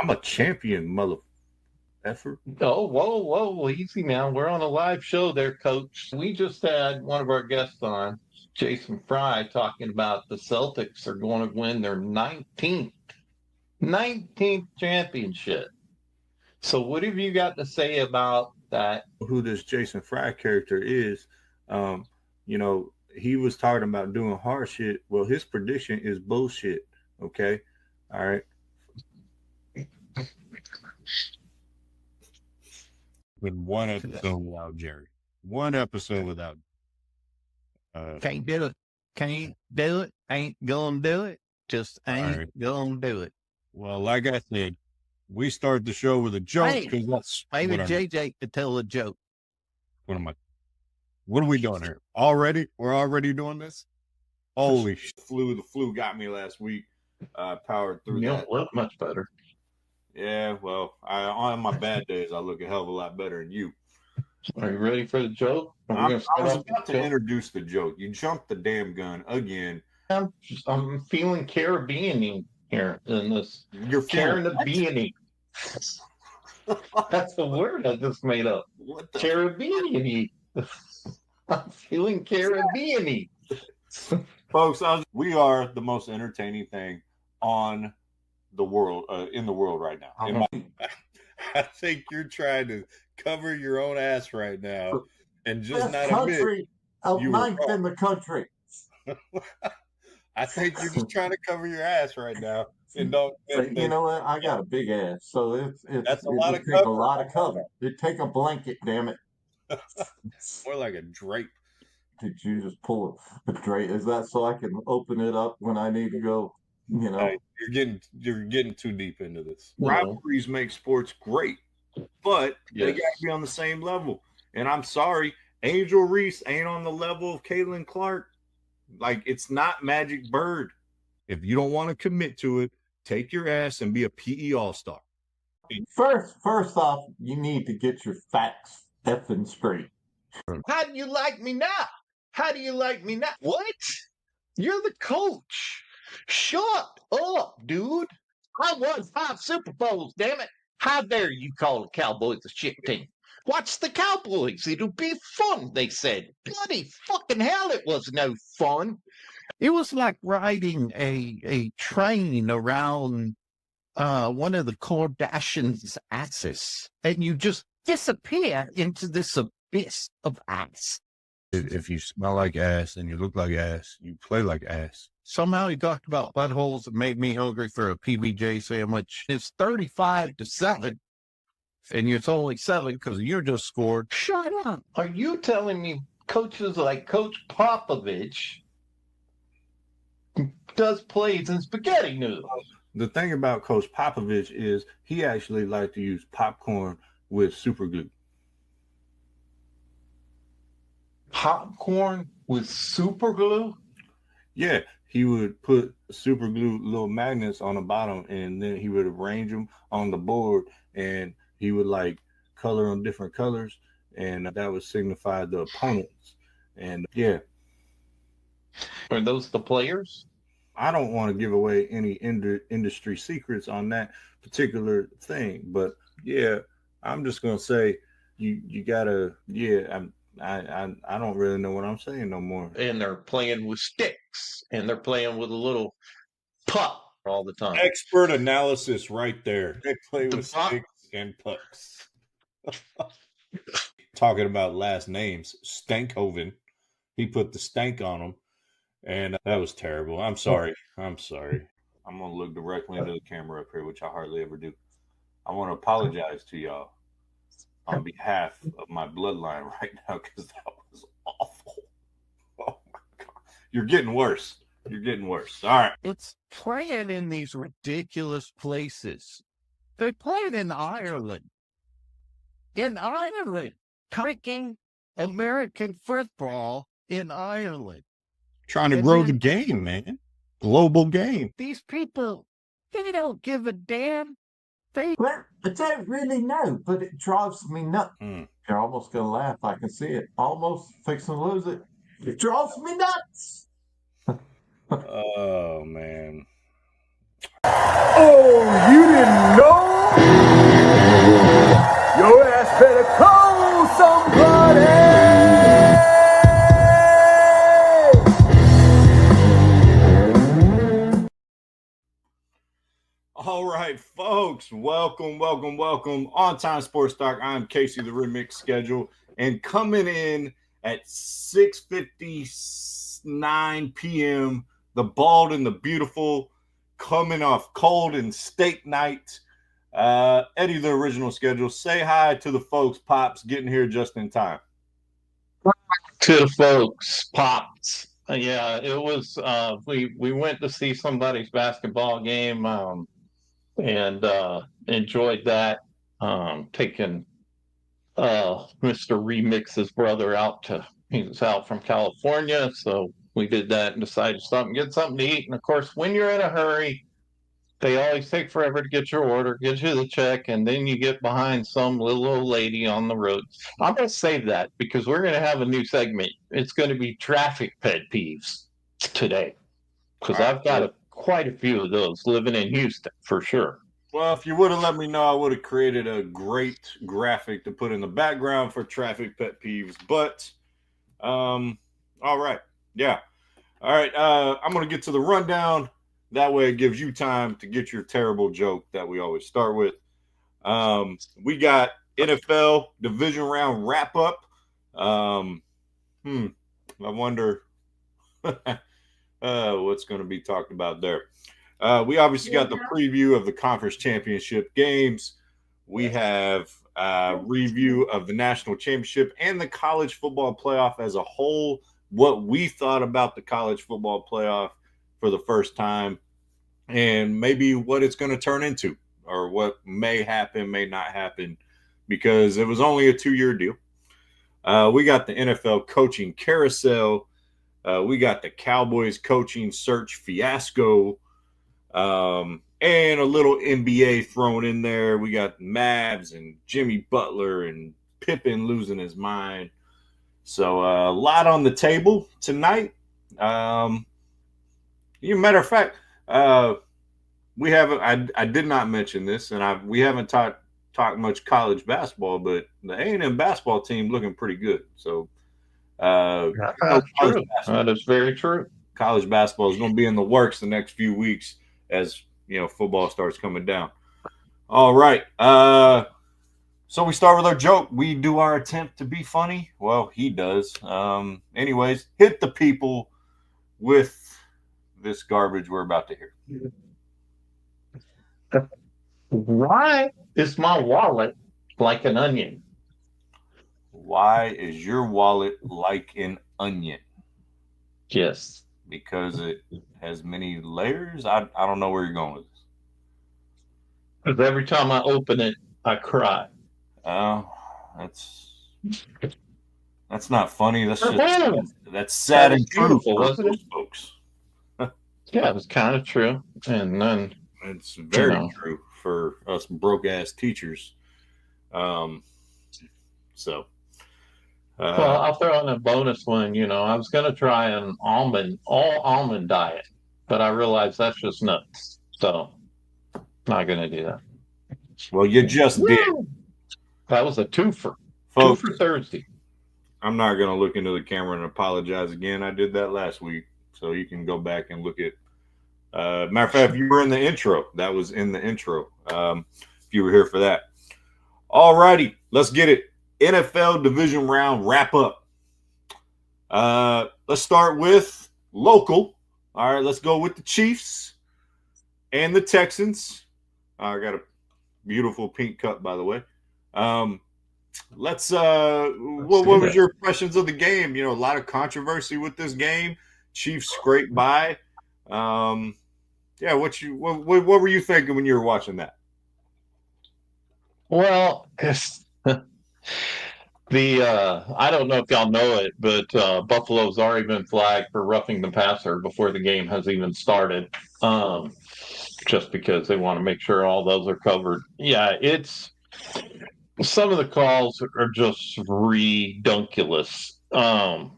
I'm a champion, mother effer. Oh, whoa, easy now. We're on a live show there, Coach. We just had one of our guests on, Jason Fry, talking about the Celtics are going to win their 19th championship. So what have you got to say about that? Who this Jason Fry character is, he was talking about doing hard shit. Well, his prediction is bullshit. Okay. All right. With one episode without Jerry. One episode without. Can't do it. Can't do it. Ain't gonna do it. Just ain't gonna do it. Well, like I said, we start the show with a joke because that's maybe JJ could tell a joke. What are we doing here? Already? We're already doing this? Holy shit. The flu got me last week. Powered through that. You don't look much better. Yeah, well, on my bad days, I look a hell of a lot better than you. Are you ready for the joke? I was about to introduce the joke. You jumped the damn gun again. I'm feeling Caribbean here in this. You're feeling Caribbean. That's the word I just made up. Caribbean. I'm feeling Caribbean. Folks, we are the most entertaining thing on the world, in the world right now. I think you're trying to cover your own ass right now and just Best not admit country of ninth in the country. I think you're just trying to cover your ass right now and don't. You know what? I got a big ass, so that's a lot of cover. A lot of cover. It take a blanket, damn it. More like a drape. Did you just pull a drape? Is that so I can open it up when I need to go? You know, hey, you're getting too deep into this. Rivalries make sports great, but they got to be on the same level. And I'm sorry, Angel Reese ain't on the level of Caitlin Clark. Like, it's not Magic Bird. If you don't want to commit to it, take your ass and be a PE All-Star. First off, you need to get your facts effing straight. How do you like me now? How do you like me now? What? You're the coach. Shut up, dude. I won 5 Super Bowls, damn it. How dare you call the Cowboys a shit team? Watch the Cowboys. It'll be fun, they said. Bloody fucking hell, it was no fun. It was like riding a train around one of the Kardashians' asses, and you just disappear into this abyss of ass. If you smell like ass and you look like ass, you play like ass. Somehow he talked about buttholes that made me hungry for a PBJ sandwich. It's 35-7, and it's only 7 because you just scored. Shut up. Are you telling me coaches like Coach Popovich does plays in spaghetti noodles? The thing about Coach Popovich is he actually liked to use popcorn with super glue. Popcorn with super glue? Yeah, he would put super glue little magnets on the bottom, and then he would arrange them on the board, and he would like color them different colors, and that would signify the opponents. And yeah. Are those the players? I don't want to give away any industry secrets on that particular thing, but yeah, I'm just gonna say you gotta. Yeah, I don't really know what I'm saying no more. And they're playing with sticks, and they're playing with a little puck all the time. Expert analysis right there. They play with sticks and pucks. Talking about last names, Stankhoven. He put the stank on them, and that was terrible. I'm sorry. I'm going to look directly into the camera up here, which I hardly ever do. I want to apologize to y'all on behalf of my bloodline right now, because that was awful. Oh my God. You're getting worse. All right. It's playing in these ridiculous places. They played in Ireland. Kicking American football in Ireland. Trying to grow the game, man. Global game. These people, they don't give a damn. Well, I don't really know, but it drives me nuts. You're almost going to laugh. I can see it. Almost fixing to lose it. It drives me nuts. Oh, man. Oh, you didn't know? All right, folks. Welcome. On Time Sports Talk. I'm Casey, the Remix Schedule, and coming in at 6:59 p.m., the bald and the beautiful, coming off cold and steak night. Eddie, the Original Schedule. Say hi to the folks. Pops getting here just in time. To the folks, Pops. Yeah, it was. We went to see somebody's basketball game, and enjoyed that. Taking Mr. Remix's brother out he was out from California, so we did that and decided to get something to eat. And of course, when you're in a hurry, they always take forever to get your order, get you the check, and then you get behind some little old lady on the road. I'm going to save that because we're going to have a new segment. It's going to be traffic pet peeves today because I've got quite a few of those living in Houston for sure. Well, if you would have let me know, I would have created a great graphic to put in the background for traffic pet peeves. But, all right. Yeah. All right. I'm going to get to the rundown. That way it gives you time to get your terrible joke that we always start with. We got NFL division round wrap up. I wonder what's going to be talked about there. We obviously got the preview of the conference championship games. We have a review of the national championship and the college football playoff as a whole, what we thought about the college football playoff for the first time, and maybe what it's going to turn into or what may happen, may not happen, because it was only a 2-year deal. We got the NFL coaching carousel. We got the Cowboys coaching search fiasco. And a little NBA thrown in there. We got Mavs and Jimmy Butler and Pippen losing his mind. So a lot on the table tonight. Matter of fact, we haven't. I did not mention this, and we haven't talked much college basketball, but the A&M basketball team looking pretty good. So true. That is very true. College basketball is going to be in the works the next few weeks as football starts coming down. All right. So we start with our joke. We do our attempt to be funny. Well, he does. Anyways, hit the people with this garbage we're about to hear. Why is my wallet like an onion? Why is your wallet like an onion? Yes. Because it has many layers? I don't know where you're going with this. Because every time I open it, I cry. Oh, that's not funny. That's just that's sad and true for those folks. Yeah, it was kind of true, and then it's very true for us broke ass teachers. So. Well, I'll throw in a bonus one. I was going to try an all almond diet, but I realized that's just nuts. So, not going to do that. Well, you just did. That was a twofer. Folks, 2 for Thursday. I'm not going to look into the camera and apologize again. I did that last week, so you can go back and look at. Matter of fact, if you were in the intro, that was in the intro. If you were here for that. All righty, let's get it. NFL division round wrap up. Let's start with local. All right, let's go with the Chiefs and the Texans. I got a beautiful pink cup, by the way. What was your impressions of the game? A lot of controversy with this game. Chiefs scraped by. What were you thinking when you were watching that? Well, I don't know if y'all know it, but Buffalo's already been flagged for roughing the passer before the game has even started, just because they want to make sure all those are covered. Yeah, some of the calls are just redunculous. The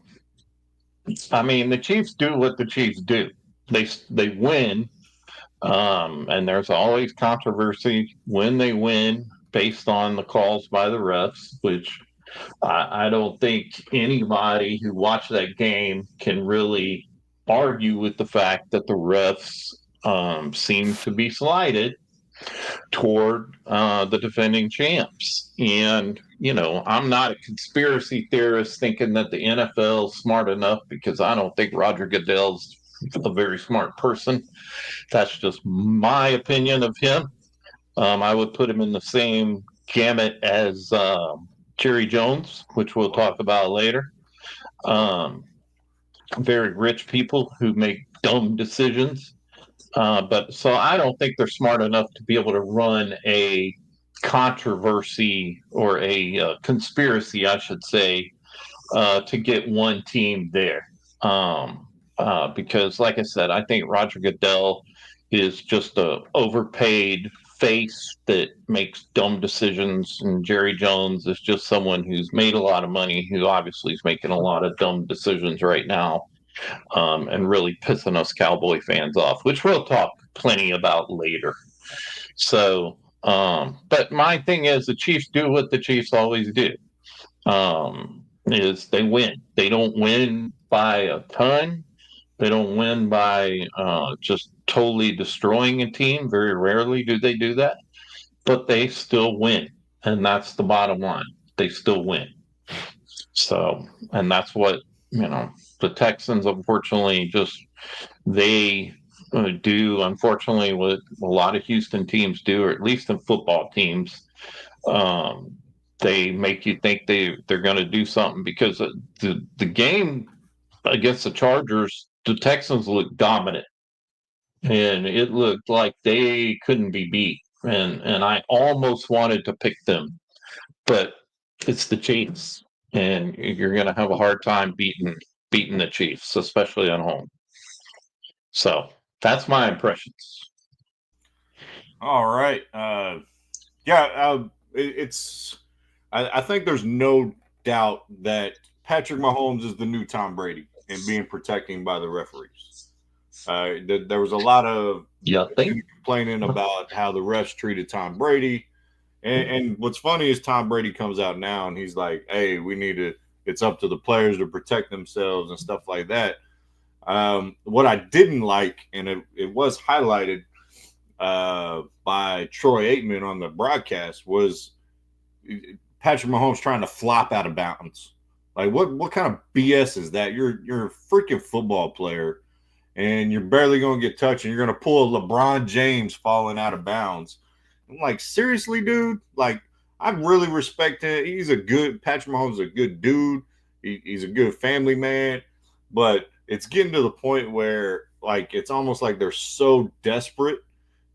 Chiefs do what the Chiefs do. They win, and there's always controversy when they win based on the calls by the refs, which I don't think anybody who watched that game can really argue with the fact that the refs seem to be slighted. toward the defending champs. And, I'm not a conspiracy theorist thinking that the NFL is smart enough, because I don't think Roger Goodell's a very smart person. That's just my opinion of him. I would put him in the same gamut as Jerry Jones, which we'll talk about later. Very rich people who make dumb decisions. But so I don't think they're smart enough to be able to run a controversy or a conspiracy, I should say, to get one team there. Because, like I said, I think Roger Goodell is just a overpaid face that makes dumb decisions, and Jerry Jones is just someone who's made a lot of money, who obviously is making a lot of dumb decisions right now, and really pissing us Cowboy fans off, which we'll talk plenty about later. So, but my thing is, the Chiefs do what the Chiefs always do. Is they win. They don't win by a ton. They don't win by just totally destroying a team. Very rarely do they do that, but they still win, and that's the bottom line. They still win. So, and that's what the Texans, unfortunately, they do. Unfortunately, what a lot of Houston teams do, or at least in football teams. They make you think they're going to do something, because the game against the Chargers, the Texans looked dominant, and it looked like they couldn't be beat. And I almost wanted to pick them, but it's the Chiefs, and you're going to have a hard time beating the Chiefs, especially at home. So that's my impressions. All right. It's. I think there's no doubt that Patrick Mahomes is the new Tom Brady and being protected by the referees. There was a lot of complaining about how the refs treated Tom Brady. And what's funny is Tom Brady comes out now and he's like, hey, it's up to the players to protect themselves and stuff like that. What I didn't like, and it was highlighted by Troy Aikman on the broadcast, was Patrick Mahomes trying to flop out of bounds. Like, what kind of BS is that? You're a freaking football player, and you're barely going to get touched, and you're going to pull a LeBron James falling out of bounds. I'm like, seriously, dude? Like, I really respect him. Patrick Mahomes is a good dude. He's a good family man. But it's getting to the point where, like, it's almost like they're so desperate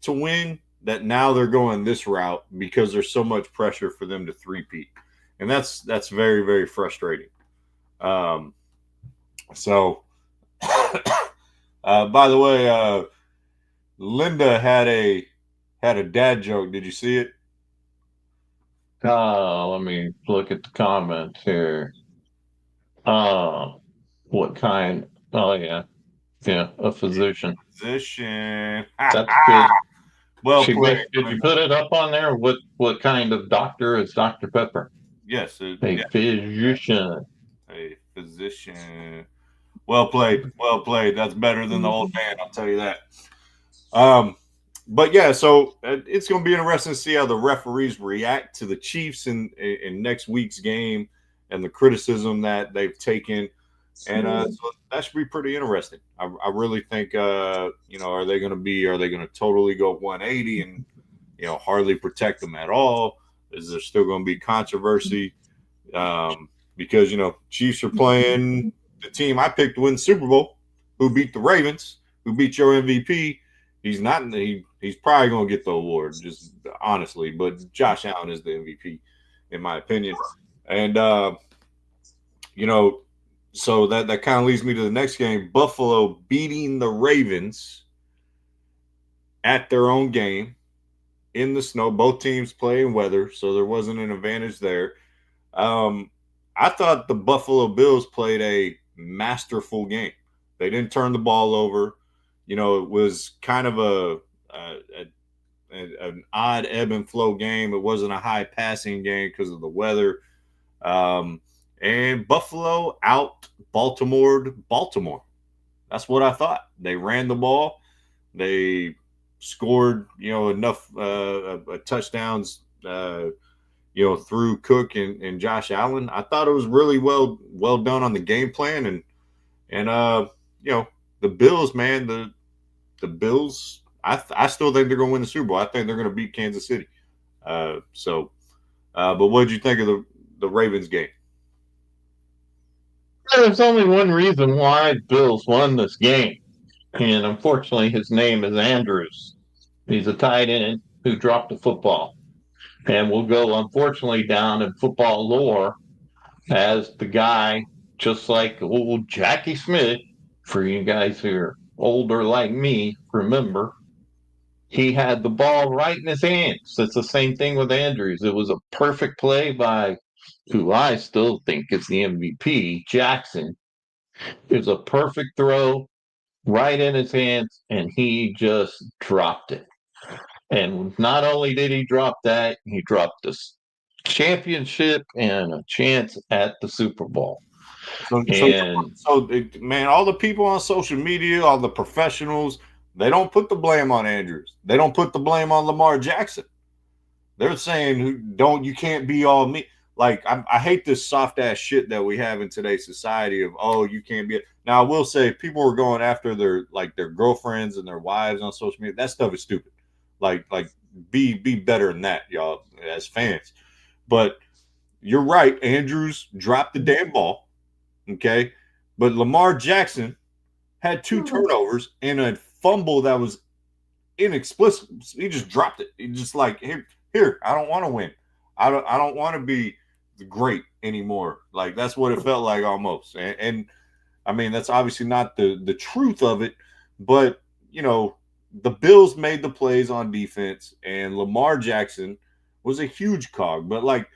to win that now they're going this route because there's so much pressure for them to three-peat. And that's very, very frustrating. By the way, Linda had a dad joke. Did you see it? Let me look at the comments here. What kind? Oh, yeah. Yeah, a physician. Physician. That's good. Well played. Did you put it up on there? What kind of doctor is Dr. Pepper? Yes. Physician. A physician. Well played. Well played. That's better than the old man, I'll tell you that. But yeah, so it's going to be interesting to see how the referees react to the Chiefs in next week's game and the criticism that they've taken. And so that should be pretty interesting. I really think, are they going to totally go 180 and, hardly protect them at all? Is there still going to be controversy? Because, Chiefs are playing the team I picked to win the Super Bowl, who beat the Ravens, who beat your MVP. He's probably going to get the award, just honestly. But Josh Allen is the MVP, in my opinion. And, so that kind of leads me to the next game. Buffalo beating the Ravens at their own game in the snow. Both teams play in weather, so there wasn't an advantage there. I thought the Buffalo Bills played a masterful game. They didn't turn the ball over. It was kind of an odd ebb and flow game. It wasn't a high passing game because of the weather. And Buffalo out Baltimore. That's what I thought. They ran the ball. They scored, enough touchdowns, through Cook and Josh Allen. I thought it was really well done on the game plan, and the Bills, man, the Bills. I still think they're going to win the Super Bowl. I think they're going to beat Kansas City. But what did you think of the Ravens game? There's only one reason why Bills won this game, and unfortunately, his name is Andrews. He's a tight end who dropped the football, and will go, unfortunately, down in football lore as the guy, just like old Jackie Smith, for you guys who are older like me, remember, he had the ball right in his hands. It's the same thing with Andrews. It was a perfect play by who I still think is the MVP, Jackson. It was a perfect throw right in his hands, and he just dropped it. And not only did he drop that, he dropped this championship and a chance at the Super Bowl. So, man, all the people on social media, all the professionals, they don't put the blame on Andrews. They don't put the blame on Lamar Jackson. They're saying, you can't be all me. Like, I hate this soft ass shit that we have in today's society of, you can't be. Now, I will say, people were going after their girlfriends and their wives on social media. That stuff is stupid. Like, be better than that, y'all, as fans. But you're right. Andrews dropped the damn ball. Okay. But Lamar Jackson had 2 turnovers and a fumble that was inexplicable. He just dropped it. He just like, here, I don't want to win. I don't want to be great anymore. Like, that's what it felt like almost. And I mean, that's obviously not the truth of it, but the Bills made the plays on defense, and Lamar Jackson was a huge cog. But like,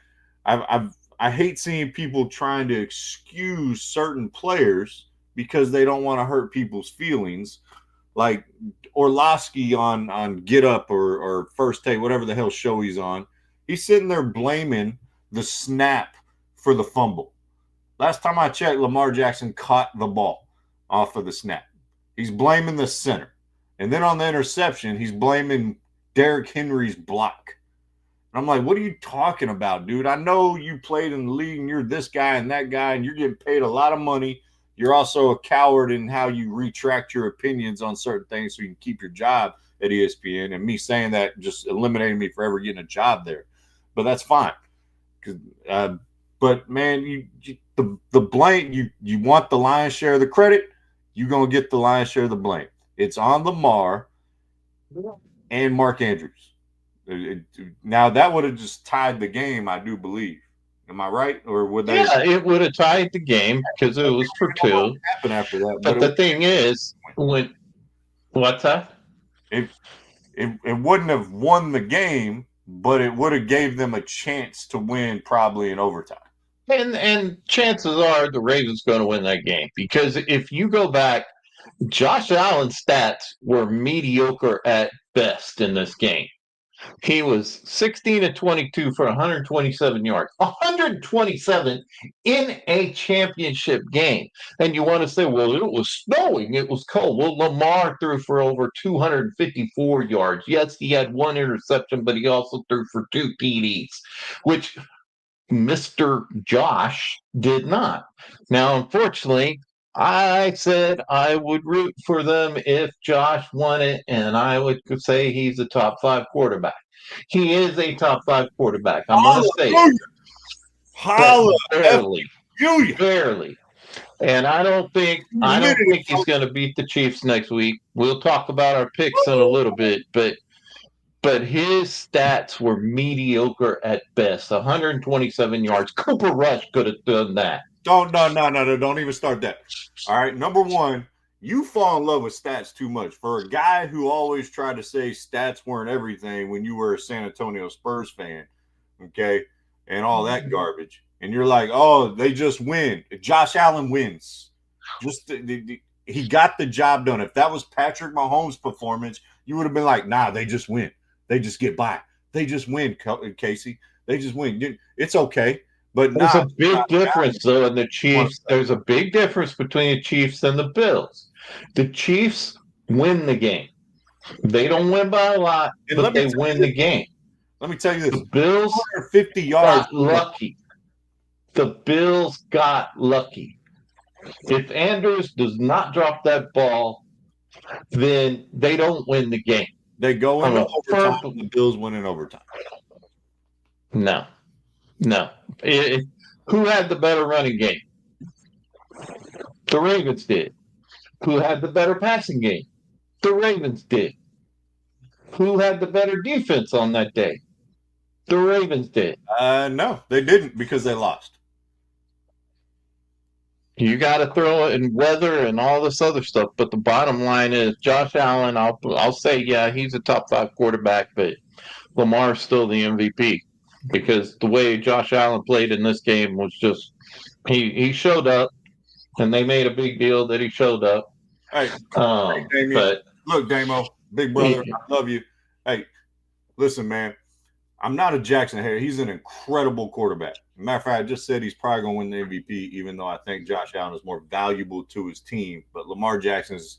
I hate seeing people trying to excuse certain players because they don't want to hurt people's feelings. Like Orlovsky on Get Up or First Take, whatever the hell show he's on. He's sitting there blaming the snap for the fumble. Last time I checked, Lamar Jackson caught the ball off of the snap. He's blaming the center. And then on the interception, he's blaming Derrick Henry's block. And I'm like, what are you talking about, dude? I know you played in the league and you're this guy and that guy and you're getting paid a lot of money. You're also a coward in how you retract your opinions on certain things so you can keep your job at ESPN. And me saying that just eliminated me forever getting a job there. But that's fine. But, man, the blame, you want the lion's share of the credit, you're going to get the lion's share of the blame. It's on Lamar and Mark Andrews. Now, that would have just tied the game, I do believe. Am I right? Or would they? Yeah, it would have tied the game because it was for 2. Happen after that, but the thing is, what's that? It wouldn't have won the game, but it would have gave them a chance to win probably in overtime. And chances are the Ravens going to win that game because if you go back, Josh Allen's stats were mediocre at best in this game. He was 16 of 22 for 127 yards. 127 in a championship game. And you want to say, well, it was snowing. It was cold. Well, Lamar threw for over 254 yards. Yes, he had 1 interception, but he also threw for 2 TDs, which Mr. Josh did not. Now, unfortunately, I said I would root for them if Josh won it, and I would say he's a top 5 quarterback. He is a top 5 quarterback. I'm going to say it. Barely. And I don't think he's going to beat the Chiefs next week. We'll talk about our picks in a little bit, but his stats were mediocre at best. 127 yards. Cooper Rush could have done that. No, don't even start that. All right, number one, you fall in love with stats too much. For a guy who always tried to say stats weren't everything when you were a San Antonio Spurs fan, okay, and all that garbage, and you're like, oh, they just win. Josh Allen wins. He got the job done. If that was Patrick Mahomes' performance, you would have been like, nah, they just win. They just get by. They just win, Casey. They just win. It's okay. But there's a big difference, though, in the Chiefs. There's a big difference between the Chiefs and the Bills. The Chiefs win the game. They don't win by a lot, but they win the game. Let me tell you this. The Bills 50 yards. got lucky. The Bills got lucky. If Andrews does not drop that ball, then they don't win the game. They go into overtime. The Bills win in overtime. No. Who had the better running game? The Ravens did. Who had the better passing game? The Ravens did. Who had the better defense on that day? The Ravens did. No, they didn't because they lost. You got to throw it in weather and all this other stuff, but the bottom line is Josh Allen. I'll say, yeah, he's a top 5 quarterback, but Lamar's still the MVP because the way Josh Allen played in this game was just he showed up, and they made a big deal that he showed up. Hey, but look, Damo, big brother, I love you. Hey, listen, man, I'm not a Jackson hater. He's an incredible quarterback. Matter of fact, I just said he's probably going to win the MVP, even though I think Josh Allen is more valuable to his team. But Lamar Jackson's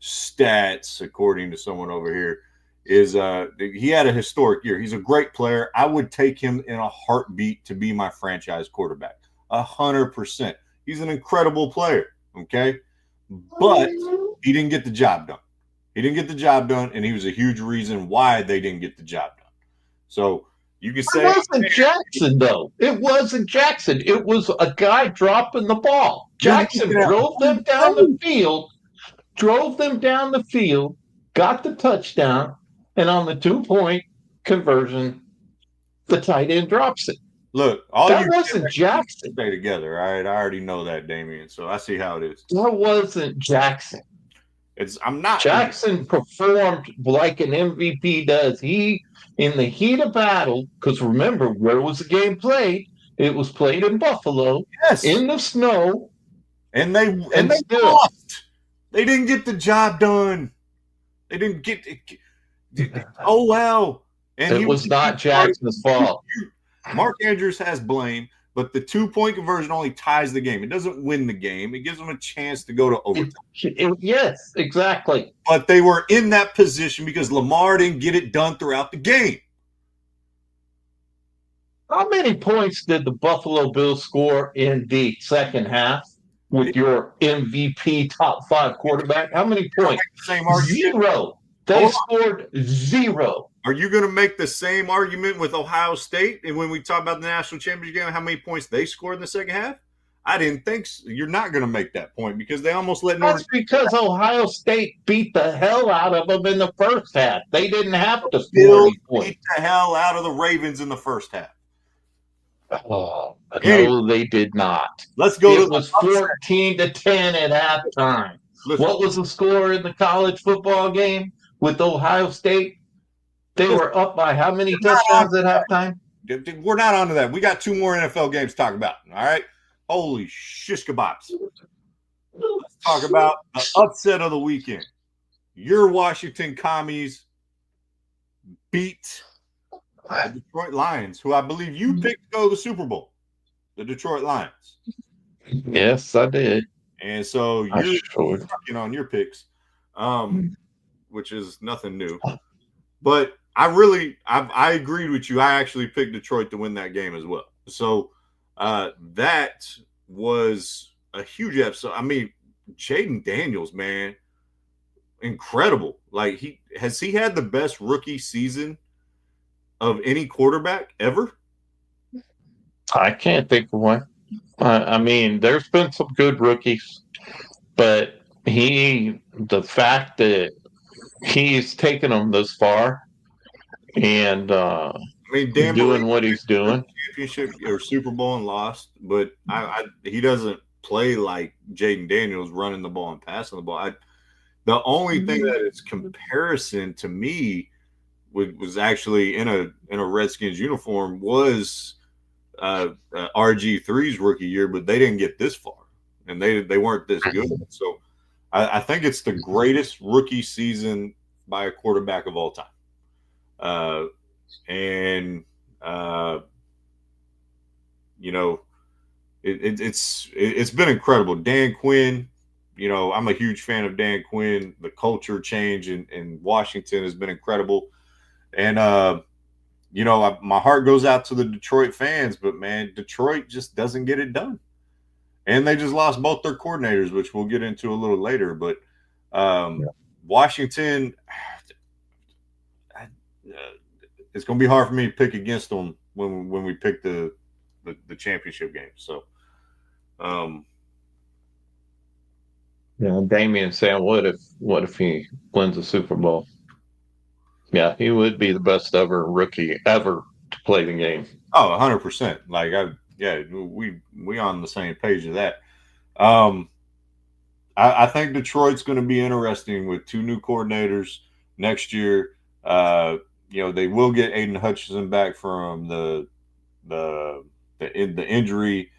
stats, according to someone over here, is he had a historic year. He's a great player. I would take him in a heartbeat to be my franchise quarterback, 100%. He's an incredible player, okay? But he didn't get the job done. He didn't get the job done, and he was a huge reason why they didn't get the job done. So you can say it wasn't Jackson, though. It wasn't Jackson. It was a guy dropping the ball. Jackson drove them down the field, got the touchdown, and on the 2-point conversion, the tight end drops it. Look, that wasn't Jackson. Stay together, all right? I already know that, Damian, so I see how it is. That wasn't Jackson. Jackson performed like an MVP does. He, in the heat of battle, because remember, where was the game played? It was played in Buffalo, in the snow. And they lost. They didn't get the job done. They didn't get it. Oh, wow. And it was not Jackson's fault. Mark Andrews has blame, but the 2-point conversion only ties the game. It doesn't win the game. It gives them a chance to go to overtime. Yes, exactly. But they were in that position because Lamar didn't get it done throughout the game. How many points did the Buffalo Bills score in the second half with your MVP top 5 quarterback? How many points? Zero. They scored 0. Are you going to make the same argument with Ohio State? And when we talk about the national championship game, how many points they scored in the second half? I didn't think so. You're not going to make that point because they almost let That's because Ohio State beat the hell out of them in the first half. They didn't have to score any points. Beat the hell out of the Ravens in the first half. Oh, no, they did not. Let's go. It was 14-10 at halftime. What was the score in the college football game with Ohio State? They were up by how many touchdowns at halftime? We're not onto that. We got 2 more NFL games to talk about. All right. Holy shish kebabs. Let's talk about the upset of the weekend. Your Washington Commies beat the Detroit Lions, who I believe you picked to go to the Super Bowl. The Detroit Lions. Yes, I did. And so you're working on your picks, which is nothing new. But I agreed with you. I actually picked Detroit to win that game as well. So that was a huge episode. I mean, Jaden Daniels, man, incredible. Like he had the best rookie season of any quarterback ever? I can't think of one. I mean, there's been some good rookies, but the fact that he's taken them this far and doing what he's doing. Championship or Super Bowl and lost, but he doesn't play like Jaden Daniels running the ball and passing the ball. The only thing that is comparison to me was actually in a Redskins uniform was RG3's rookie year, but they didn't get this far, and they weren't this good. So I think it's the greatest rookie season by a quarterback of all time. You know, it's been incredible. Dan Quinn I'm a huge fan of Dan Quinn. The culture change in Washington has been incredible. And, my heart goes out to the Detroit fans, but, man, Detroit just doesn't get it done. And they just lost both their coordinators, which we'll get into a little later. But Washington, it's going to be hard for me to pick against them when we pick the championship game. So, Damian saying, what if he wins the Super Bowl? Yeah, he would be the best ever rookie ever to play the game. Oh, 100%. Like, we on the same page of that. I think Detroit's going to be interesting with 2 new coordinators next year. They will get Aiden Hutchinson back from the injury.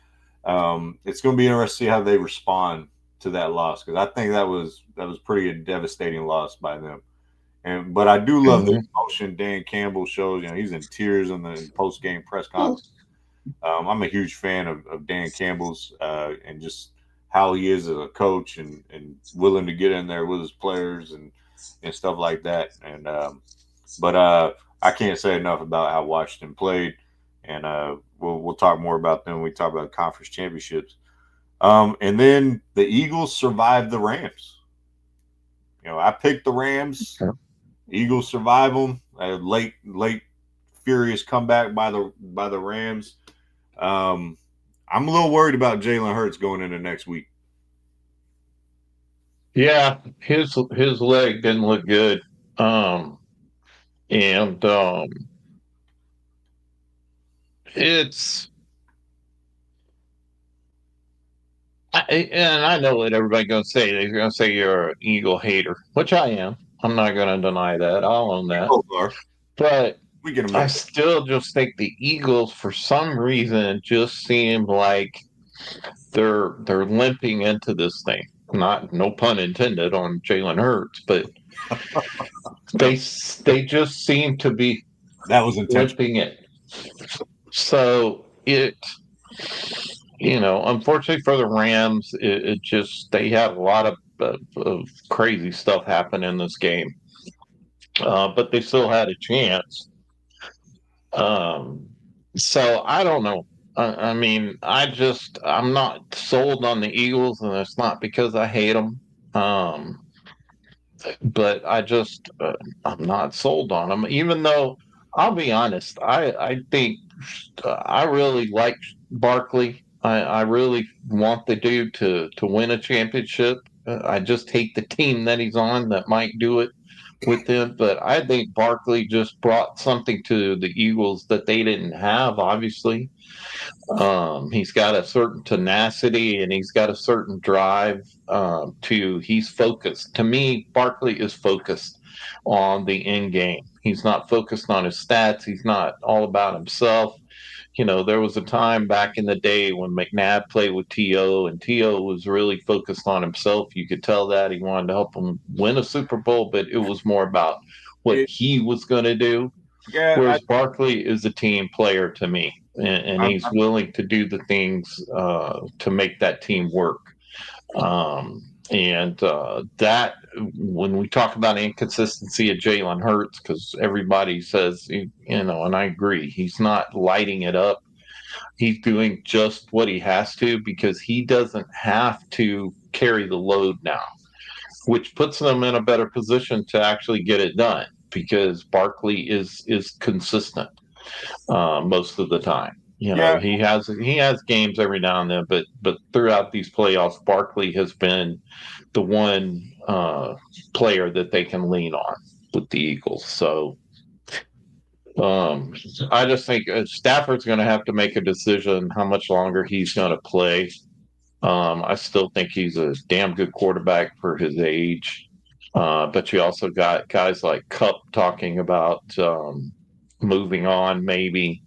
It's going to be interesting to see how they respond to that loss, because I think that was pretty a devastating loss by them. But I do love the emotion Dan Campbell shows. He's in tears in the post game press conference. I'm a huge fan of Dan Campbell's and just how he is as a coach and willing to get in there with his players and stuff like that. And but I can't say enough about how Washington played, and we'll talk more about them when we talk about conference championships. And then the Eagles survived the Rams. I picked the Rams. Eagles survive them. A late furious comeback by the Rams. I'm a little worried about Jalen Hurts going into next week. Yeah, his leg didn't look good. It's and I know what everybody's going to say. They're going to say you're an Eagle hater, which I am. I'm not going to deny that. I'll own that. But I still just think the Eagles, for some reason, just seem like they're limping into this thing. No pun intended on Jalen Hurts, but they just seem to be limping it. So unfortunately for the Rams, it just they had a lot of crazy stuff happen in this game, but they still had a chance. So I don't know. I'm not sold on the Eagles, and it's not because I hate them. But I'm not sold on them. Even though, I'll be honest, I think I really like Barkley. I really want the dude to win a championship. I just hate the team that he's on that might do it with him. But I think Barkley just brought something to the Eagles that they didn't have, obviously. He's got a certain tenacity and he's got a certain drive he's focused. To me, Barkley is focused on the end game. He's not focused on his stats. He's not all about himself. There was a time back in the day when McNabb played with T.O. and T.O. was really focused on himself. You could tell that he wanted to help him win a Super Bowl, but it was more about what he was going to do. Yeah, whereas Barkley is a team player to me, and he's willing to do the things to make that team work. That when we talk about inconsistency of Jalen Hurts, because everybody says, and I agree, he's not lighting it up. He's doing just what he has to because he doesn't have to carry the load now, which puts them in a better position to actually get it done because Barkley is consistent most of the time. He has games every now and then, but throughout these playoffs, Barkley has been the one player that they can lean on with the Eagles. So I just think Stafford's going to have to make a decision how much longer he's going to play. I still think he's a damn good quarterback for his age. But you also got guys like Kupp talking about moving on maybe.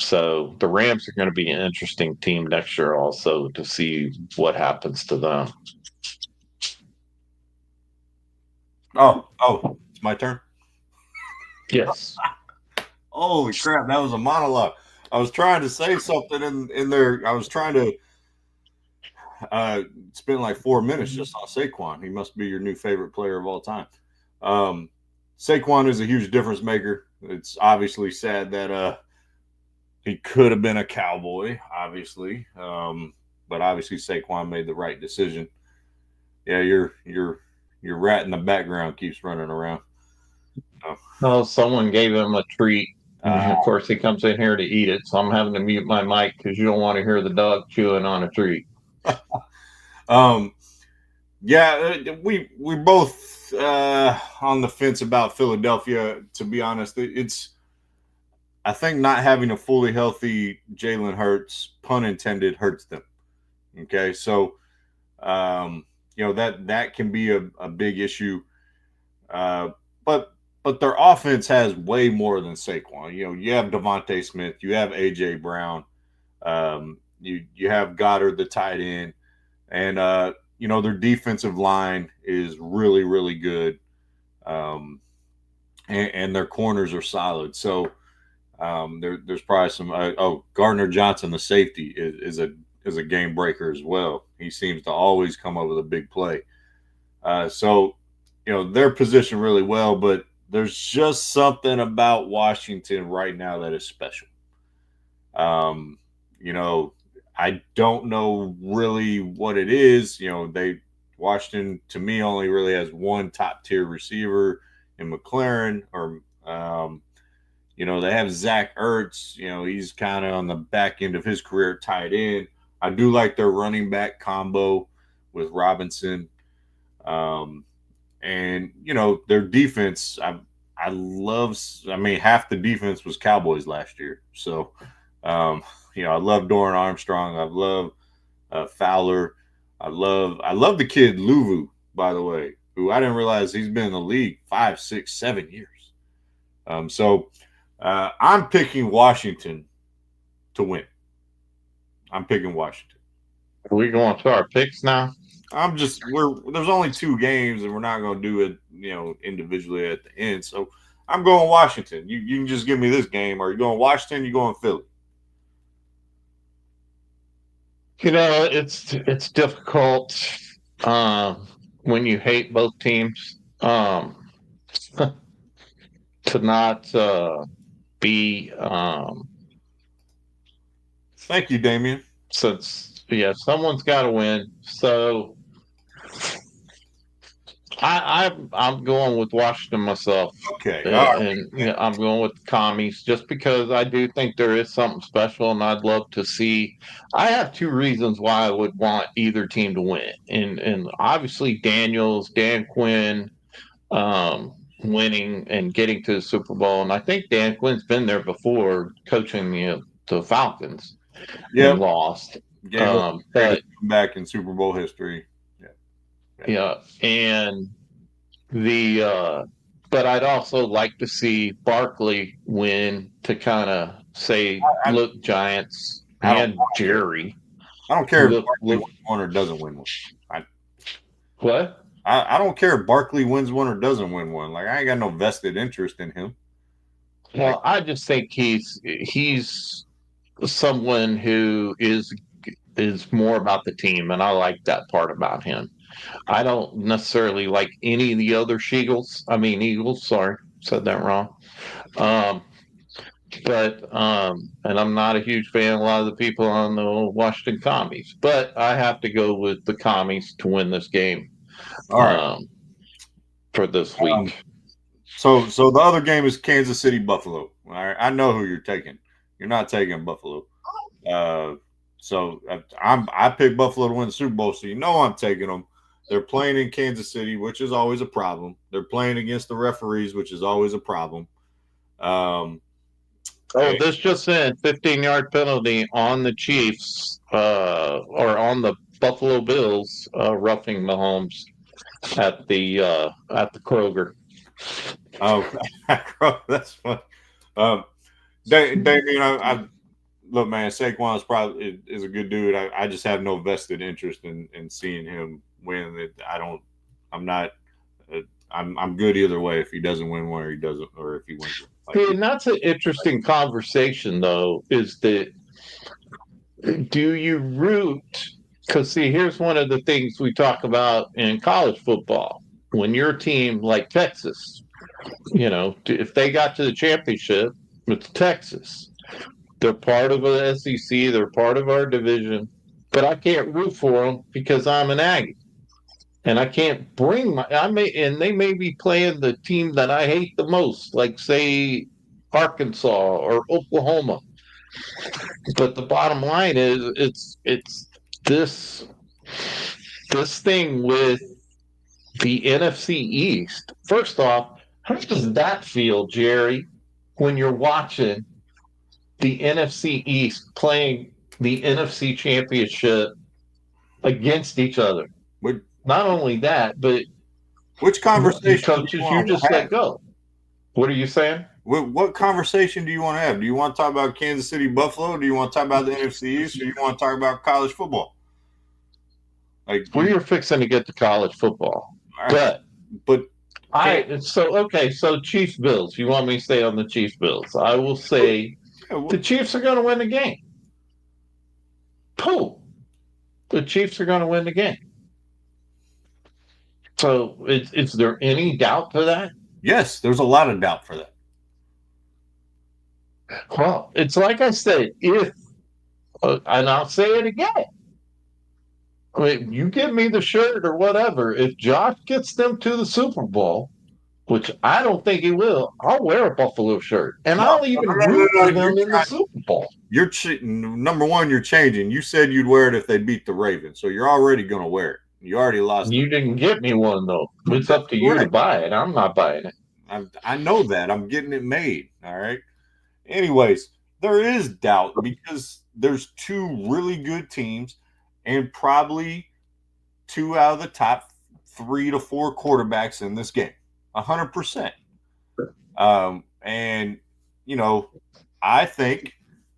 So the Rams are going to be an interesting team next year also to see what happens to them. Oh, it's my turn? Yes. Holy crap, that was a monologue. I was trying to say something in there. I was trying to spent like 4 minutes just on Saquon. He must be your new favorite player of all time. Saquon is a huge difference maker. It's obviously sad that he could have been a Cowboy, obviously. But obviously Saquon made the right decision. Yeah, your rat in the background keeps running around. Oh, someone gave him a treat. And of course, he comes in here to eat it, so I'm having to mute my mic because you don't want to hear the dog chewing on a treat. Yeah, we both on the fence about Philadelphia. To be honest, I think not having a fully healthy Jalen Hurts, pun intended, hurts them. Okay, so that can be a big issue. But their offense has way more than Saquon. You have Devontae Smith, you have AJ Brown, you have Goddard, the tight end, and their defensive line is really, really good, and their corners are solid. So there's probably some. Gardner Johnson, the safety, is a game breaker as well. He seems to always come up with a big play. So they're positioned really well, but there's just something about Washington right now that is special. I don't know really what it is. Washington to me only really has one top tier receiver in McLaren, or they have Zach Ertz. He's kind of on the back end of his career tight end. I do like their running back combo with Robinson. And their defense, I love. Half the defense was Cowboys last year, so I love Doran Armstrong. I love Fowler. I love the kid Luvu, by the way, who I didn't realize he's been in the league 5, 6, 7 years. So I'm picking Washington to win. I'm picking Washington. Are we going to our picks now? there's only 2 games, and we're not going to do it, individually at the end. So I'm going Washington. You can just give me this game. Are you going Washington? You going Philly? It's difficult when you hate both teams to not be. Thank you, Damien. Since someone's got to win. So I'm going with Washington myself. Okay. And I'm going with the commies just because I do think there is something special, and I'd love to see. I have 2 reasons why I would want either team to win, and obviously Dan Quinn winning and getting to the Super Bowl, and I think Dan Quinn's been there before coaching the Falcons. And lost. But back in Super Bowl history. Yeah, and but I'd also like to see Barkley win to kind of say, look, Giants and Jerry. I don't care if Barkley wins one or doesn't win one. What? I don't care if Barkley wins one or doesn't win one. Like, I ain't got no vested interest in him. Well, I just think he's someone who is more about the team, and I like that part about him. I don't necessarily like any of the other Eagles. Sorry, said that wrong. And I'm not a huge fan of a lot of the people on the Washington Commies, but I have to go with the Commies to win this game. All right. For this week. So the other game is Kansas City Buffalo. All right, I know who you're taking. You're not taking Buffalo. So I picked Buffalo to win the Super Bowl, so I'm taking them. They're playing in Kansas City, which is always a problem. They're playing against the referees, which is always a problem. This just said 15-yard penalty on the Chiefs or on the Buffalo Bills roughing Mahomes at the Kroger. Oh, that's funny. Damien, look, man, Saquon is a good dude. I just have no vested interest in seeing him win. I'm good either way if he doesn't win one or he doesn't, or if he wins one. And that's an interesting conversation, though, is that do you root Because, see, here's one of the things we talk about in college football. When your team, like Texas, if they got to the championship, it's Texas. They're part of the SEC. They're part of our division. But I can't root for them because I'm an Aggie. And I can't bring and they may be playing the team that I hate the most, like, say, Arkansas or Oklahoma. But the bottom line is, it's this thing with the NFC East. First off, how does that feel, Jerry, when you're watching the NFC East playing the NFC Championship against each other? Not only that, but which conversation coaches you just let go. What are you saying? What conversation do you want to have? Do you want to talk about Kansas City, Buffalo? Do you want to talk about the NFC East, or do you want to talk about college football? You're fixing to get to college football, right. So Chiefs Bills. You want me to stay on the Chiefs Bills? I will say the Chiefs are going to win the game. The Chiefs are going to win the game. So, is there any doubt to that? Yes, there's a lot of doubt for that. Well, it's like I said, and I'll say it again. I mean, you give me the shirt or whatever. If Josh gets them to the Super Bowl, which I don't think he will, I'll wear a Buffalo shirt. And I'll even root for them in the Super Bowl. You're number one, you're changing. You said you'd wear it if they beat the Ravens, so you're already going to wear it. You already lost. You didn't get me one, though. It's up to you to buy it. I'm not buying it. I know that. I'm getting it made. All right. Anyways, there is doubt because there's two really good teams and probably two out of the top 3 to 4 quarterbacks in this game. 100%. And, I think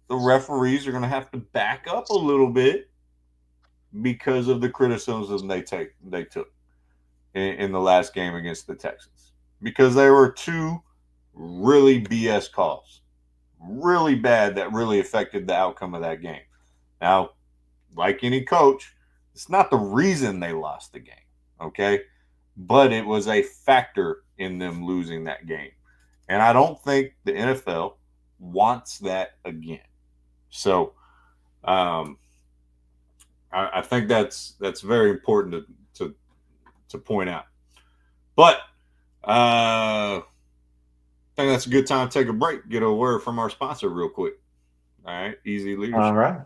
the referees are going to have to back up a little bit because of the criticism they took in the last game against the Texans, because there were two really BS calls, really bad, that really affected the outcome of that game. Now, like any coach, it's not the reason they lost the game, okay? But it was a factor in them losing that game. And I don't think the NFL wants that again. So, I think that's very important to point out. But I think that's a good time to take a break, get a word from our sponsor real quick. All right, Easy Leadership. All right.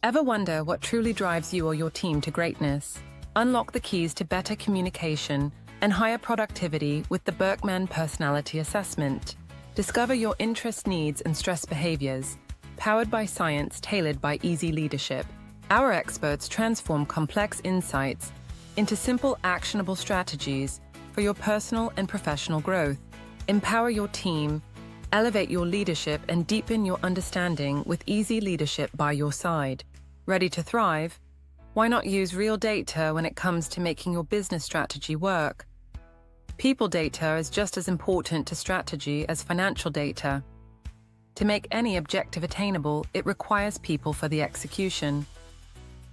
Ever wonder what truly drives you or your team to greatness? Unlock the keys to better communication and higher productivity with the Berkman Personality Assessment. Discover your interest, needs, and stress behaviors, powered by science, tailored by Easy Leadership. Our experts transform complex insights into simple, actionable strategies for your personal and professional growth. Empower your team, elevate your leadership, and deepen your understanding with Easy Leadership by your side. Ready to thrive? Why not use real data when it comes to making your business strategy work? People data is just as important to strategy as financial data. To make any objective attainable, it requires people for the execution.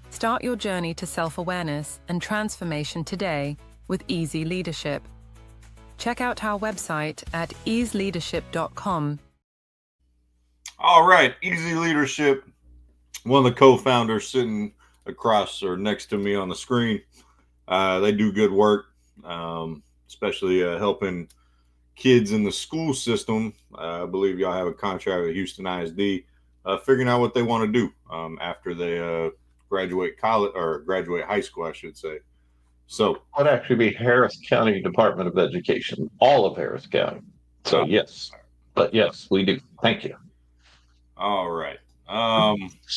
Start your journey to self-awareness and transformation today with Easy Leadership. Check out our website at easeleadership.com. All right, Easy Leadership. One of the co-founders sitting across or next to me on the screen. They do good work, especially helping kids in the school system. I believe y'all have a contract with Houston ISD, figuring out what they want to do after they graduate college or graduate high school, I should say. So it would actually be Harris County Department of Education, all of Harris County. So yes, we do. Thank you. All right.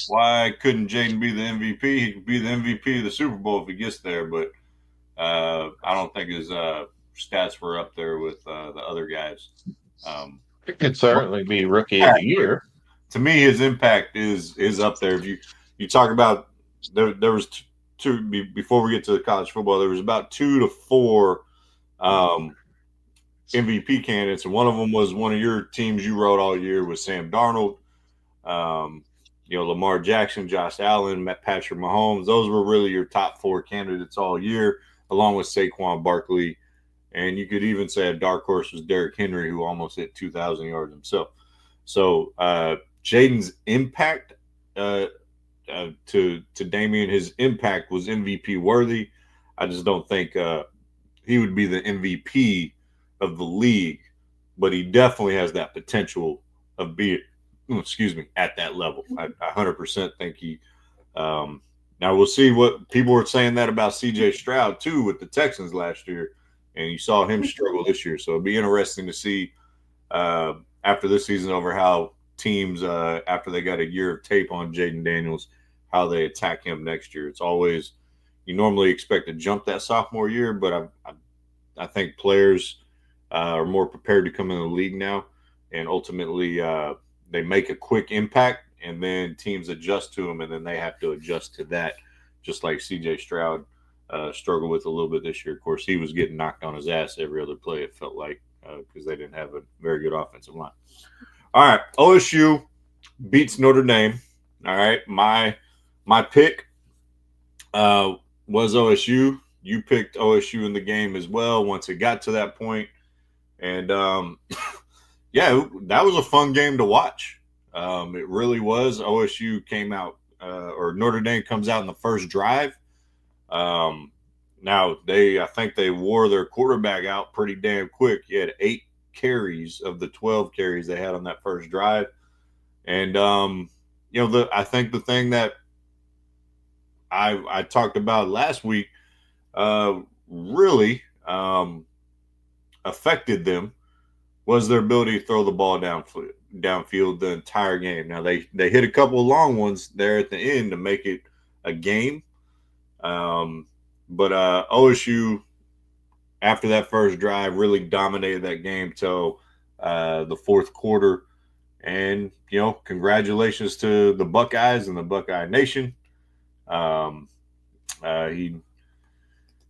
Why couldn't Jaden be the MVP? He could be the MVP of the Super Bowl if he gets there, but I don't think his stats were up there with the other guys. It could certainly be Rookie of the Year. To me, his impact is up there. If you talk about there was two before we get to college football, there was about 2 to 4 MVP candidates, and one of them was one of your teams you wrote all year was Sam Darnold. Lamar Jackson, Josh Allen, Patrick Mahomes. Those were really your top 4 candidates all year, along with Saquon Barkley. And you could even say a dark horse was Derrick Henry, who almost hit 2,000 yards himself. So Jaden's impact to Damian, his impact was MVP worthy. I just don't think he would be the MVP of the league, but he definitely has that potential of being, at that level. I 100% think he. Now we'll see what people were saying that about C.J. Stroud too with the Texans last year, and you saw him struggle this year. So it'd be interesting to see after this season over how teams after they got a year of tape on Jaden Daniels, how they attack him next year. It's always you normally expect to jump that sophomore year, but I think players are more prepared to come in the league now, and ultimately they make a quick impact, and then teams adjust to them, and then they have to adjust to that, just like C.J. Stroud struggled with a little bit this year. Of course, he was getting knocked on his ass every other play, it felt like, because they didn't have a very good offensive line. All right, OSU beats Notre Dame. All right, my pick was OSU. You picked OSU in the game as well once it got to that point. And, yeah, that was a fun game to watch. It really was. OSU came out, or Notre Dame comes out in the first drive. Now, I think they wore their quarterback out pretty damn quick. He had 8 carries of the 12 carries they had on that first drive. And, I think the thing that I talked about last week really affected them was their ability to throw the ball downfield the entire game. Now, they hit a couple of long ones there at the end to make it a game. But OSU, after that first drive, really dominated that game till the fourth quarter. And, congratulations to the Buckeyes and the Buckeye Nation.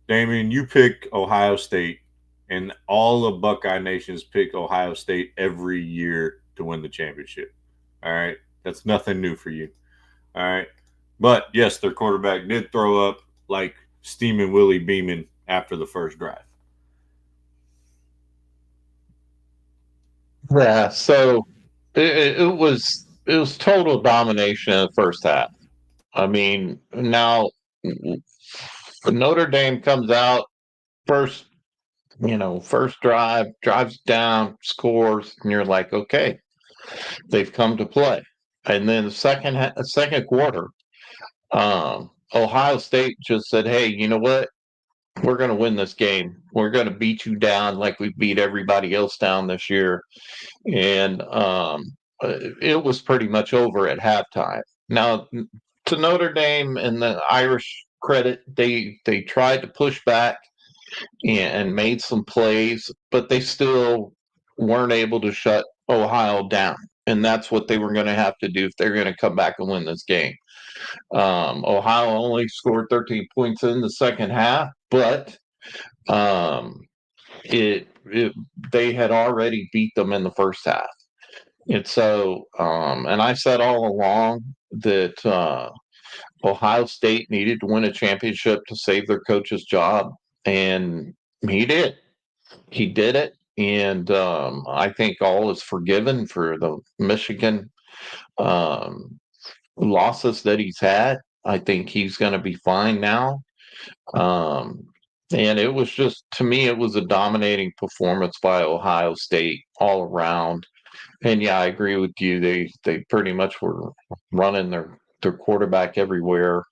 Damian, you pick Ohio State, and all of Buckeye Nations pick Ohio State every year to win the championship. All right? That's nothing new for you. All right? But, yes, their quarterback did throw up like Steamin' Willie Beeman after the first drive. Yeah, so it was total domination in the first half. I mean, now Notre Dame comes out first drive, drives down, scores, and you're like, okay, they've come to play. And then the second quarter, Ohio State just said, hey, you know what? We're going to win this game. We're going to beat you down like we beat everybody else down this year. And it was pretty much over at halftime. Now, to Notre Dame and the Irish credit, they tried to push back and made some plays, but they still weren't able to shut Ohio down. And that's what they were going to have to do if they're going to come back and win this game. Ohio only scored 13 points in the second half, but they had already beat them in the first half. And so, and I said all along that Ohio State needed to win a championship to save their coach's job, and he did. He did it, and I think all is forgiven for the Michigan losses that he's had. I think he's going to be fine now. And it was just, to me, it was a dominating performance by Ohio State all around. And yeah, I agree with you. They pretty much were running their quarterback everywhere.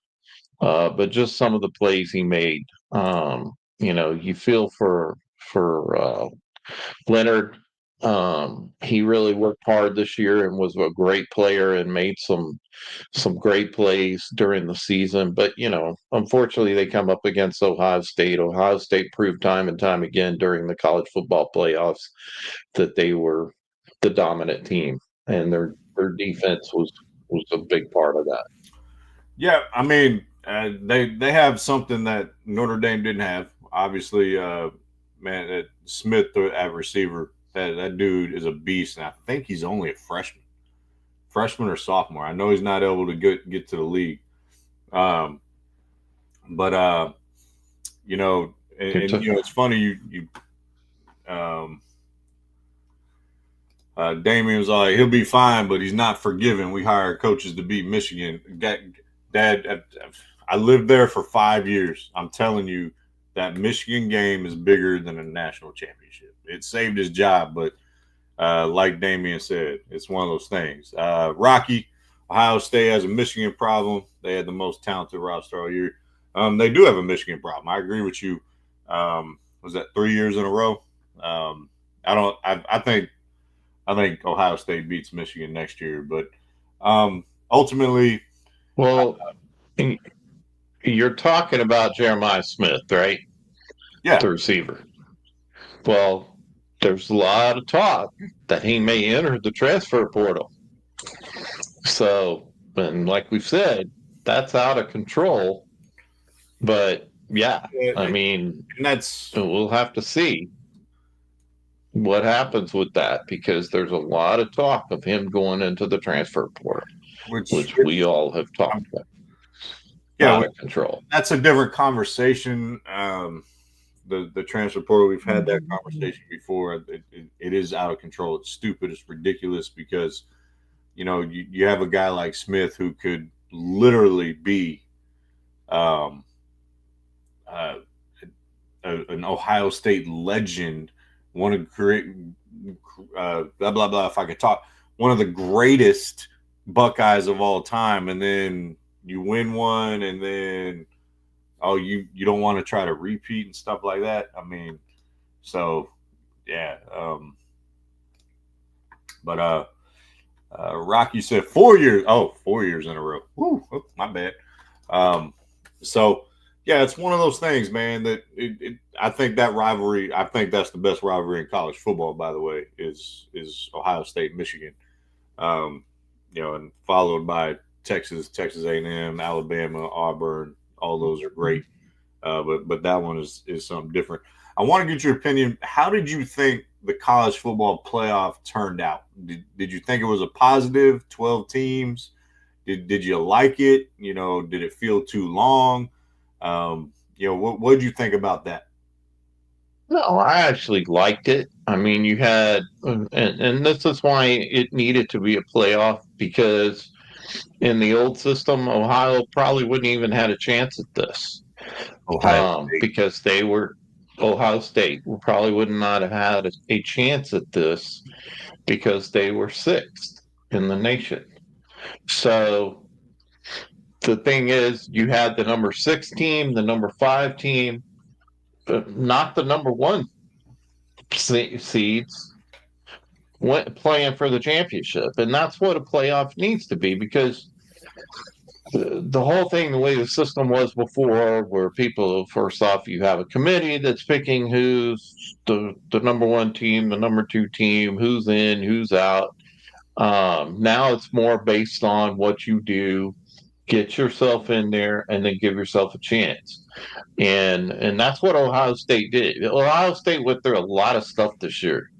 But just some of the plays he made, you feel for Leonard. He really worked hard this year and was a great player and made some great plays during the season. But, unfortunately, they come up against Ohio State. Ohio State proved time and time again during the college football playoffs that they were the dominant team, and their defense was a big part of that. Yeah, I mean, they have something that Notre Dame didn't have. Obviously, Smith at receiver, that dude is a beast, and I think he's only a freshman. freshman or sophomore. I know he's not able to get to the league. But you know, and you know, it's funny. Damian was like, he'll be fine, but he's not forgiven. We hire coaches to beat Michigan. Dad, I lived there for 5 years. I'm telling you, that Michigan game is bigger than a national championship. It saved his job, but like Damian said, it's one of those things. Rocky, Ohio State has a Michigan problem. They had the most talented roster all year. They do have a Michigan problem. I agree with you. Was that 3 years in a row? I think Ohio State beats Michigan next year, but ultimately, well, you're talking about Jeremiah Smith, right? Yeah, the receiver. Well, there's a lot of talk that he may enter the transfer portal. So, and like we've said, that's out of control. But yeah, I mean, we'll have to see what happens with that, because there's a lot of talk of him going into the transfer portal, which we all have talked about. Yeah, out of control. That's a different conversation. The transfer portal, we've had that conversation before. It is out of control. It's stupid. It's ridiculous, because you know you have a guy like Smith who could literally be an Ohio State legend, one of great blah blah blah. If I could talk, one of the greatest Buckeyes of all time, and then you win one, and then you don't want to try to repeat and stuff like that. I mean, so yeah. But Rocky said 4 years. Oh, 4 years in a row. Woo, my bad. So yeah, it's one of those things, man, that I think that rivalry, I think that's the best rivalry in college football, by the way, is Ohio State, Michigan. You know, and followed by Texas A&M, Alabama, Auburn. All those are great. But that one is something different. I want to get your opinion. How did you think the college football playoff turned out? Did you think it was a positive, 12 teams? Did you like it? You know, did it feel too long? You know, what did you think about that? No, I actually liked it. I mean, you had, and this is why it needed to be a playoff, because in the old system, Ohio probably wouldn't even had a chance at this. Because Ohio State probably would not have had a chance at this, because they were sixth in the nation. So the thing is, you had the number 6 team, the number 5 team, but not the number 1 seeds playing for the championship. And that's what a playoff needs to be, because the whole thing, the way the system was before, where people, first off, you have a committee that's picking who's the number 1 team, the number 2 team, who's in, who's out. Now it's more based on what you do, get yourself in there, and then give yourself a chance. And that's what Ohio State did. Ohio State went through a lot of stuff this year.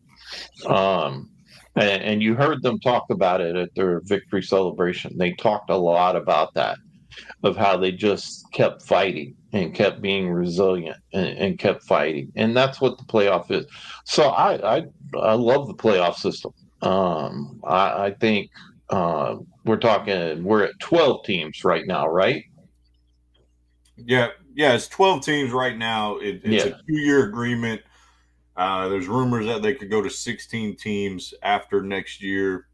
And you heard them talk about it at their victory celebration. They talked a lot about that, of how they just kept fighting and kept being resilient and kept fighting. And that's what the playoff is. So I love the playoff system. I think we're at 12 teams right now, right? Yeah, it's 12 teams right now. It's a 2-year agreement. There's rumors that they could go to 16 teams after next year,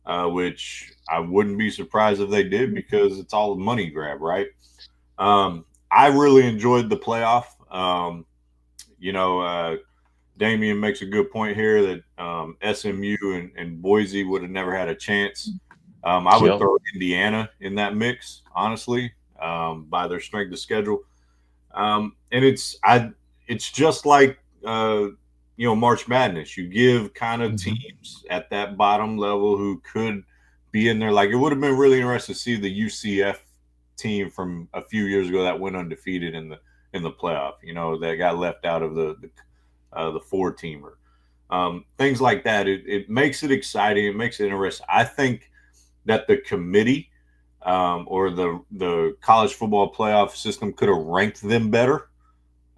which I wouldn't be surprised if they did, because it's all a money grab, right? I really enjoyed the playoff. You know, Damian makes a good point here that SMU and Boise would have never had a chance. I would throw Indiana in that mix, honestly, by their strength of schedule. And it's just like you know, March Madness. You give kind of teams at that bottom level who could be in there. Like, it would have been really interesting to see the UCF team from a few years ago that went undefeated in the playoff. You know, that got left out of the 4-teamer. Things like that. It makes it exciting. It makes it interesting. I think that the committee or the college football playoff system could have ranked them better.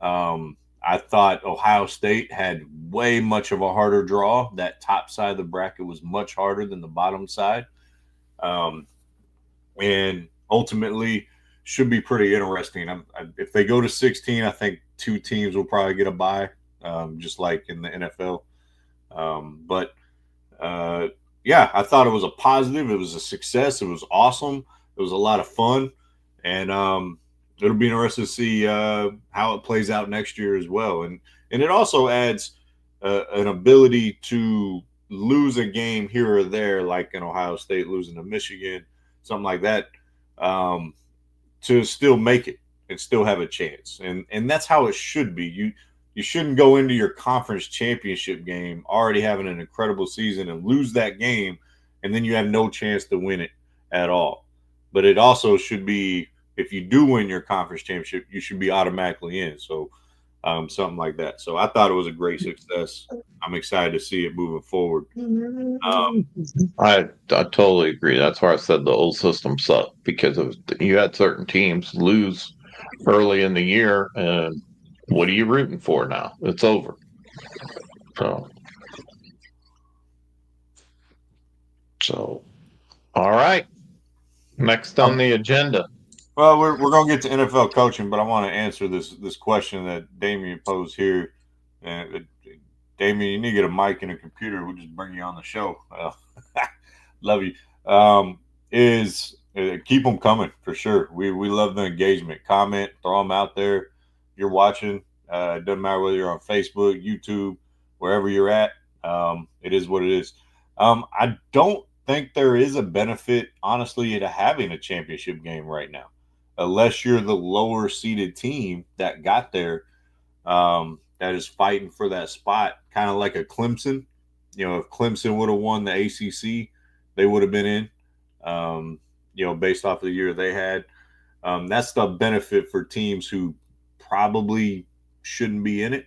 I thought Ohio State had way much of a harder draw. That top side of the bracket was much harder than the bottom side. And ultimately should be pretty interesting. If they go to 16, I think 2 teams will probably get a bye, just like in the NFL. Yeah, I thought it was a positive. It was a success. It was awesome. It was a lot of fun. And it'll be interesting to see how it plays out next year as well. And it also adds an ability to lose a game here or there, like in Ohio State losing to Michigan, something like that, to still make it and still have a chance. And that's how it should be. You shouldn't go into your conference championship game already having an incredible season and lose that game, and then you have no chance to win it at all. But it also should be, if you do win your conference championship, you should be automatically in. So something like that. So I thought it was a great success. I'm excited to see it moving forward. I totally agree. That's why I said the old system sucked, because you had certain teams lose early in the year, and what are you rooting for now? It's over. So all right. Next on the agenda. Well, we're going to get to NFL coaching, but I want to answer this question that Damien posed here. Damien, you need to get a mic and a computer. We'll just bring you on the show. Love you. Keep them coming for sure. We love the engagement. Comment, throw them out there. You're watching. It doesn't matter whether you're on Facebook, YouTube, wherever you're at. It is what it is. I don't think there is a benefit, honestly, to having a championship game right now, unless you're the lower seeded team that got there, that is fighting for that spot, kind of like a Clemson. If Clemson would have won the ACC, they would have been in, based off of the year they had. That's the benefit for teams who probably shouldn't be in it,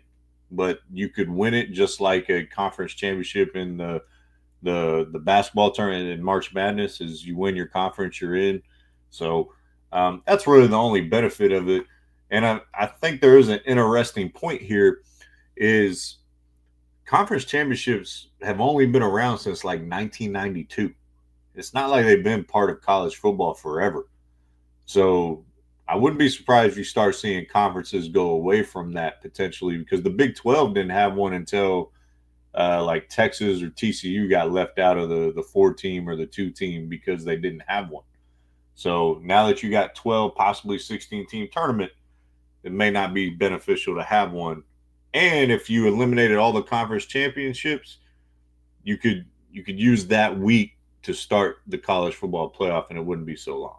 but you could win it, just like a conference championship in the basketball tournament in March Madness. Is you win your conference, you're in. So that's really the only benefit of it. And I think there is an interesting point here, is conference championships have only been around since like 1992. It's not like they've been part of college football forever. So I wouldn't be surprised if you start seeing conferences go away from that potentially, because the Big 12 didn't have one until like Texas or TCU got left out of the 4-team or the 2-team because they didn't have one. So now that you got 12, possibly 16-team tournament, it may not be beneficial to have one. And if you eliminated all the conference championships, you could use that week to start the college football playoff, and it wouldn't be so long.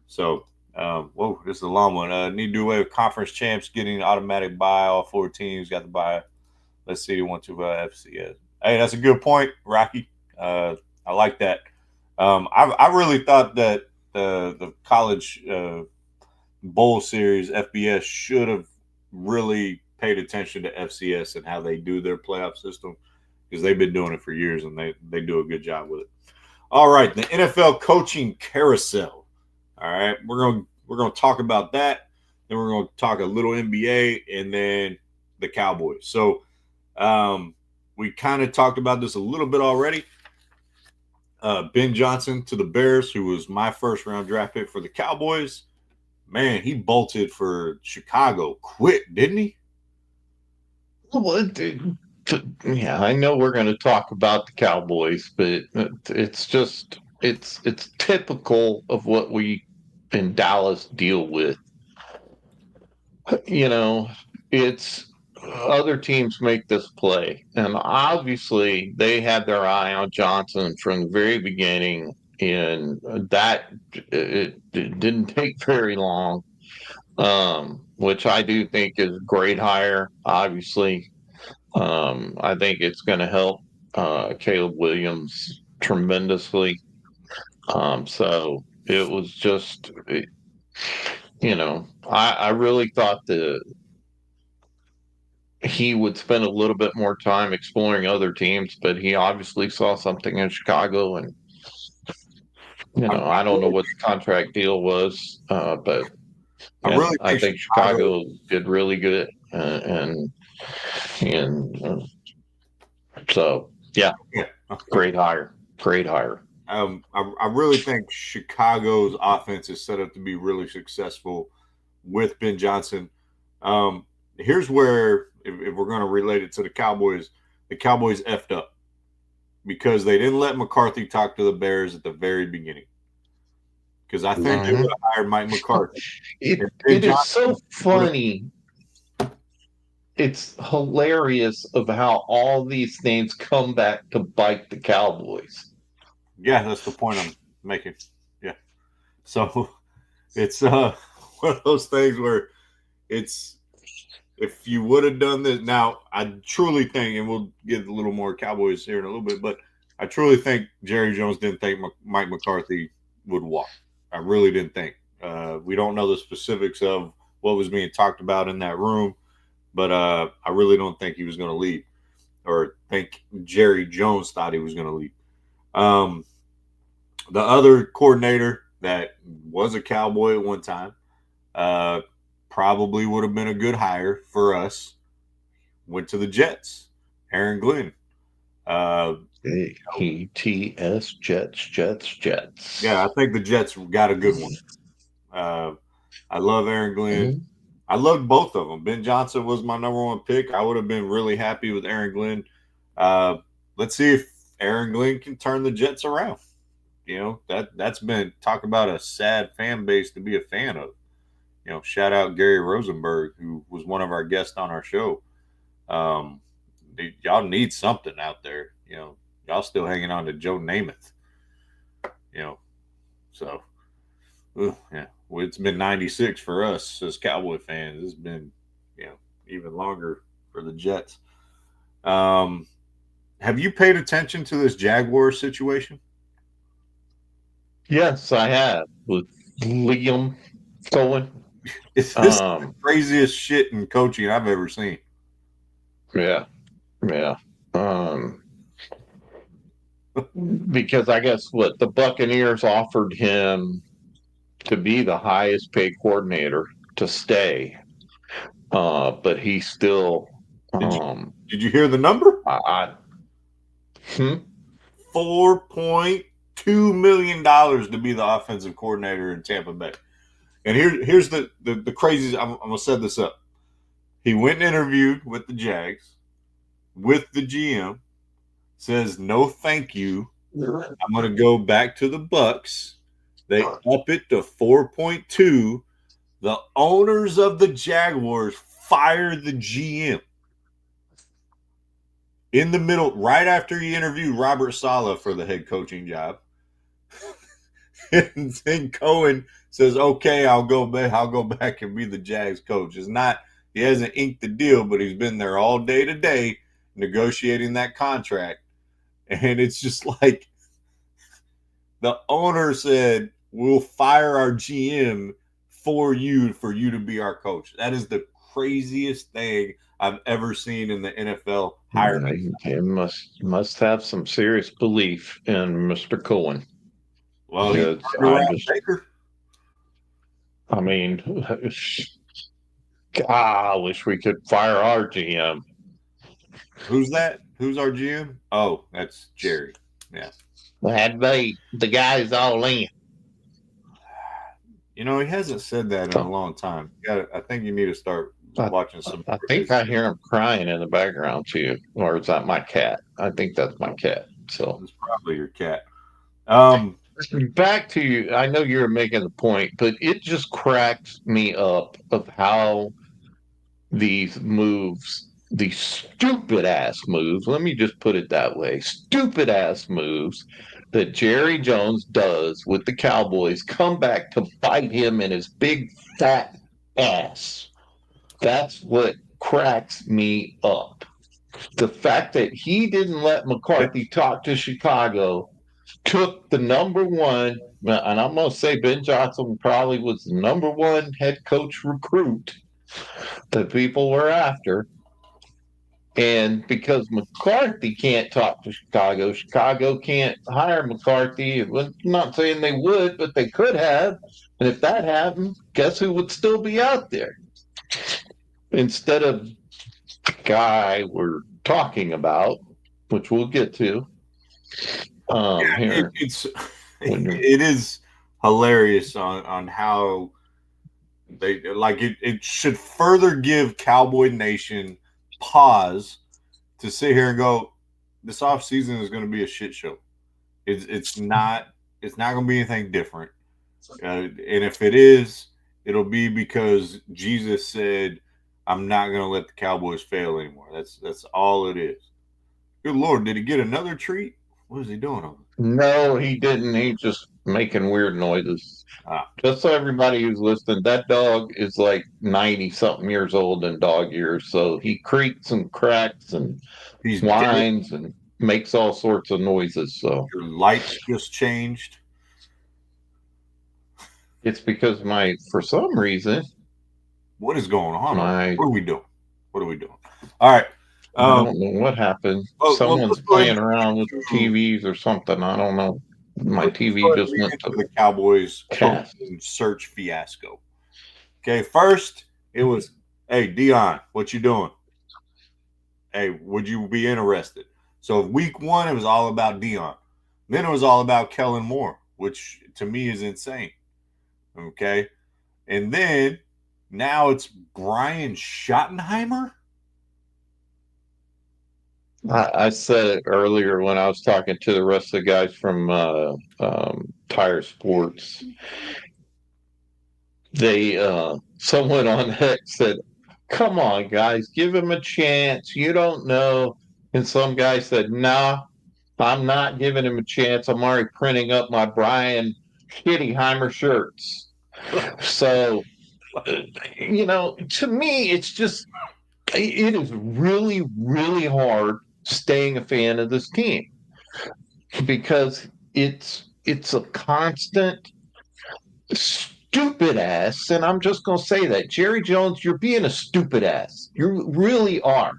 So, whoa, this is a long one. Need to do away with conference champs getting automatic bye. All 4 teams got the bye. Let's see, 1, 2, FCS. Hey, that's a good point, Rocky. I like that. I really thought that the college bowl series, FBS, should have really paid attention to FCS and how they do their playoff system, because they've been doing it for years and they do a good job with it. All right, the NFL coaching carousel. All right, we're going to talk about that. Then we're going to talk a little NBA and then the Cowboys. So we kind of talked about this a little bit already. Ben Johnson to the Bears, who was my first round draft pick for the Cowboys. Man, he bolted for Chicago quick, didn't he? Well, yeah, I know we're going to talk about the Cowboys, but it's typical of what we in Dallas deal with. It's other teams make this play, and obviously they had their eye on Johnson from the very beginning, and that it didn't take very long, which I do think is a great hire, obviously. I think it's going to help Caleb Williams tremendously. So it was just, I really thought that he would spend a little bit more time exploring other teams, but he obviously saw something in Chicago, and I don't know what the contract deal was, but I think Chicago did really good, and so great hire. I really think Chicago's offense is set up to be really successful with Ben Johnson. Here's where, if we're going to relate it to the Cowboys effed up because they didn't let McCarthy talk to the Bears at the very beginning. Because I think they would have hired Mike McCarthy. It is so funny. It's hilarious of how all these things come back to bite the Cowboys. Yeah, that's the point I'm making. Yeah. So it's one of those things where it's, if you would have done this, now I truly think, and we'll get a little more Cowboys here in a little bit, but I truly think Jerry Jones didn't think Mike McCarthy would walk. I really didn't think. We don't know the specifics of what was being talked about in that room, but I really don't think he was going to leave, or think Jerry Jones thought he was going to leave. The other coordinator that was a Cowboy at one time, probably would have been a good hire for us, went to the Jets. Aaron Glenn. ETS, Jets. Yeah, I think the Jets got a good one. I love Aaron Glenn. Mm-hmm. I loved both of them. Ben Johnson was my number one pick. I would have been really happy with Aaron Glenn. Let's see if Aaron Glenn can turn the Jets around. You know, that's been, talk about a sad fan base to be a fan of. You know, shout out Gary Rosenberg, who was one of our guests on our show. Y'all need something out there. You know, y'all still hanging on to Joe Namath. You know, so yeah. Well, it's been 96 for us as Cowboy fans. It's been, you know, even longer for the Jets. Have you paid attention to this Jaguar situation? Yes, I have, with Liam Cohen. This is the craziest shit in coaching I've ever seen. Yeah. Because I guess the Buccaneers offered him to be the highest paid coordinator to stay, but he still. Did you hear the number? $4.2 million to be the offensive coordinator in Tampa Bay. And here's the craziest. I'm gonna set this up. He went and interviewed with the Jags, with the GM. Says no, thank you. I'm gonna go back to the Bucks. They up it to 4.2. The owners of the Jaguars fired the GM in the middle, right after he interviewed Robert Saleh for the head coaching job. And then Cohen says, "Okay, I'll go back and be the Jags coach." It's not, he hasn't inked the deal, but he's been there all day today negotiating that contract. And it's just like, the owner said, "We'll fire our GM for you to be our coach." That is the craziest thing I've ever seen in the NFL hiring. He must have some serious belief in Mr. Cohen. Well, I wish we could fire our GM. Who's that? Who's our GM? Oh, that's Jerry. Yeah. The guy's all in. You know, he hasn't said that in a long time. I think you need to start watching some. I think I hear him crying in the background too. Or is that my cat? I think that's my cat. So it's probably your cat. Back to you. I know you're making a point, but it just cracks me up of how these moves, these stupid ass moves, let me just put it that way, stupid ass moves that Jerry Jones does with the Cowboys come back to bite him in his big fat ass. That's what cracks me up. The fact that he didn't let McCarthy talk to Chicago, took the number one, and I'm going to say Ben Johnson probably was the number one head coach recruit that people were after, And because McCarthy can't talk to Chicago, Chicago can't hire McCarthy. I'm not saying they would, but they could have. And if that happened, guess who would still be out there? Instead of the guy we're talking about, which we'll get to. Here. It is hilarious on how they like it. It should further give Cowboy Nation pause to sit here and go, this offseason is going to be a shit show. It's not going to be anything different. And if it is, it'll be because Jesus said, I'm not going to let the Cowboys fail anymore. That's all it is. Good Lord, did he get another treat? What is he doing over there? No, he didn't. He's just making weird noises. Just so everybody who's listening, that dog is like 90-something years old in dog years. So he creaks and cracks and whines and makes all sorts of noises. So your lights just changed. It's because for some reason. What is going on? What are we doing? All right. I don't know what happened. Someone's playing around with TVs or something. I don't know. My TV just went to the Cowboys search fiasco. Okay, first it was, hey, Dion, what you doing? Hey, would you be interested? So week 1, it was all about Dion. Then it was all about Kellen Moore, which to me is insane. Okay. And then now it's Brian Schottenheimer. I said it earlier when I was talking to the rest of the guys from Tire Sports. Someone on X said, come on, guys, give him a chance. You don't know. And some guy said, nah, I'm not giving him a chance. I'm already printing up my Brian Schottenheimer shirts. So, to me, it is really, really hard staying a fan of this team because it's a constant stupid ass, and I'm just going to say that. Jerry Jones, you're being a stupid ass. You really are.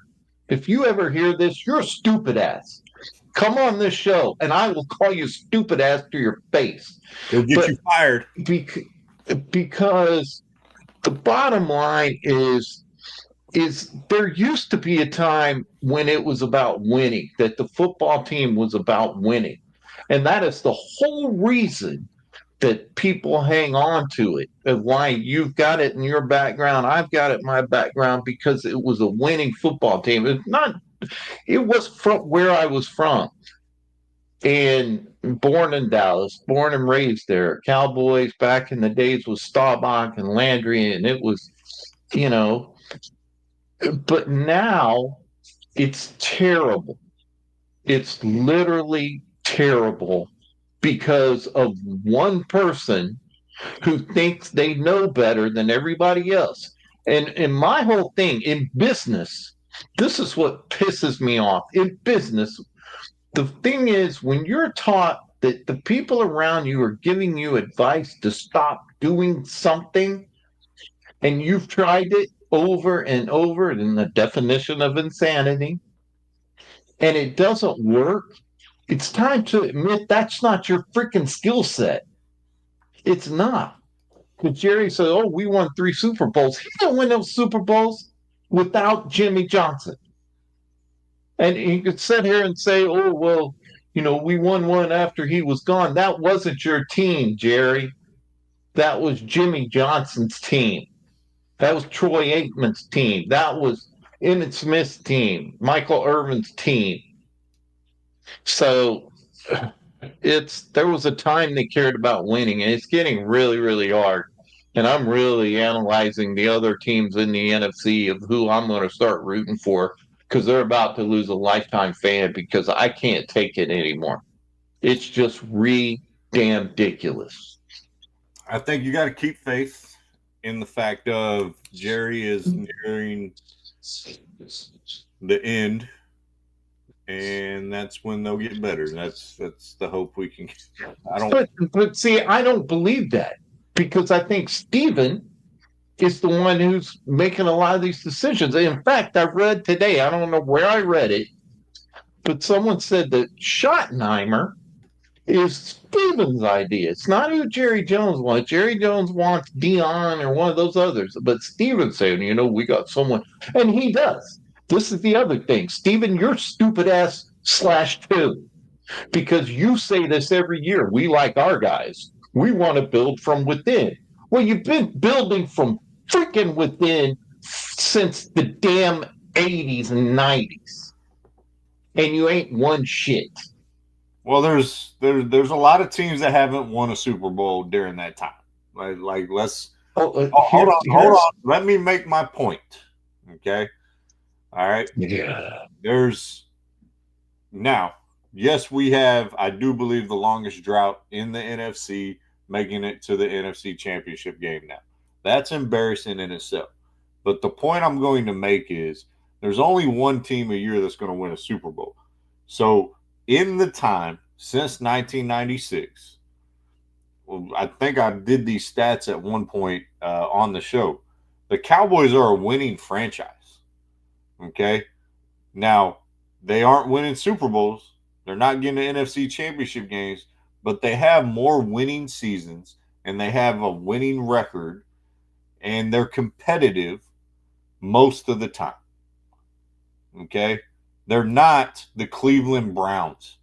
If you ever hear this, you're a stupid ass. Come on this show, and I will call you stupid ass to your face. He'll get you fired. Because the bottom line is there used to be a time when it was about winning, that the football team was about winning. And that is the whole reason that people hang on to it, of why you've got it in your background, I've got it in my background, because it was a winning football team. It was from where I was from. And born in Dallas, born and raised there. Cowboys back in the days with Staubach and Landry, and it was, but now it's terrible. It's literally terrible because of one person who thinks they know better than everybody else. And my whole thing in business, this is what pisses me off. In business, the thing is, when you're taught that the people around you are giving you advice to stop doing something, and you've tried it over and over in the definition of insanity, and it doesn't work, it's time to admit that's not your freaking skill set. It's not. Because Jerry said, oh, we won 3 Super Bowls. He didn't win those Super Bowls without Jimmy Johnson. And he could sit here and say, oh, well, we won one after he was gone. That wasn't your team, Jerry. That was Jimmy Johnson's team. That was Troy Aikman's team. That was Emmitt Smith's team, Michael Irvin's team. So there was a time they cared about winning, and it's getting really, really hard. And I'm really analyzing the other teams in the NFC of who I'm going to start rooting for, because they're about to lose a lifetime fan, because I can't take it anymore. It's just damn ridiculous. I think you got to keep faith in the fact of Jerry is nearing the end, and that's when they'll get better. That's the hope we can get. But see, I don't believe that, because I think Steven is the one who's making a lot of these decisions. In fact, I read today, I don't know where I read it, but someone said that Schottenheimer is Steven's idea. It's not who Jerry Jones wants. Jerry Jones wants Dion or one of those others, but Steven's saying, we got someone, and he does. This is the other thing. Steven, you're stupid ass /2, because you say this every year. We like our guys. We want to build from within. Well, you've been building from freaking within since the damn 80s and 90s, and you ain't won shit. Well, there's a lot of teams that haven't won a Super Bowl during that time. Like let's hold on. Let me make my point. Okay. All right. Yeah. Yes, we have, I do believe, the longest drought in the NFC, making it to the NFC Championship game now. That's embarrassing in itself. But the point I'm going to make is there's only one team a year that's going to win a Super Bowl. So in the time since 1996, I think I did these stats at one point on the show. The Cowboys are a winning franchise. Okay? Now, they aren't winning Super Bowls. They're not getting the NFC Championship games, but they have more winning seasons, and they have a winning record, and they're competitive most of the time. Okay? They're not the Cleveland Browns.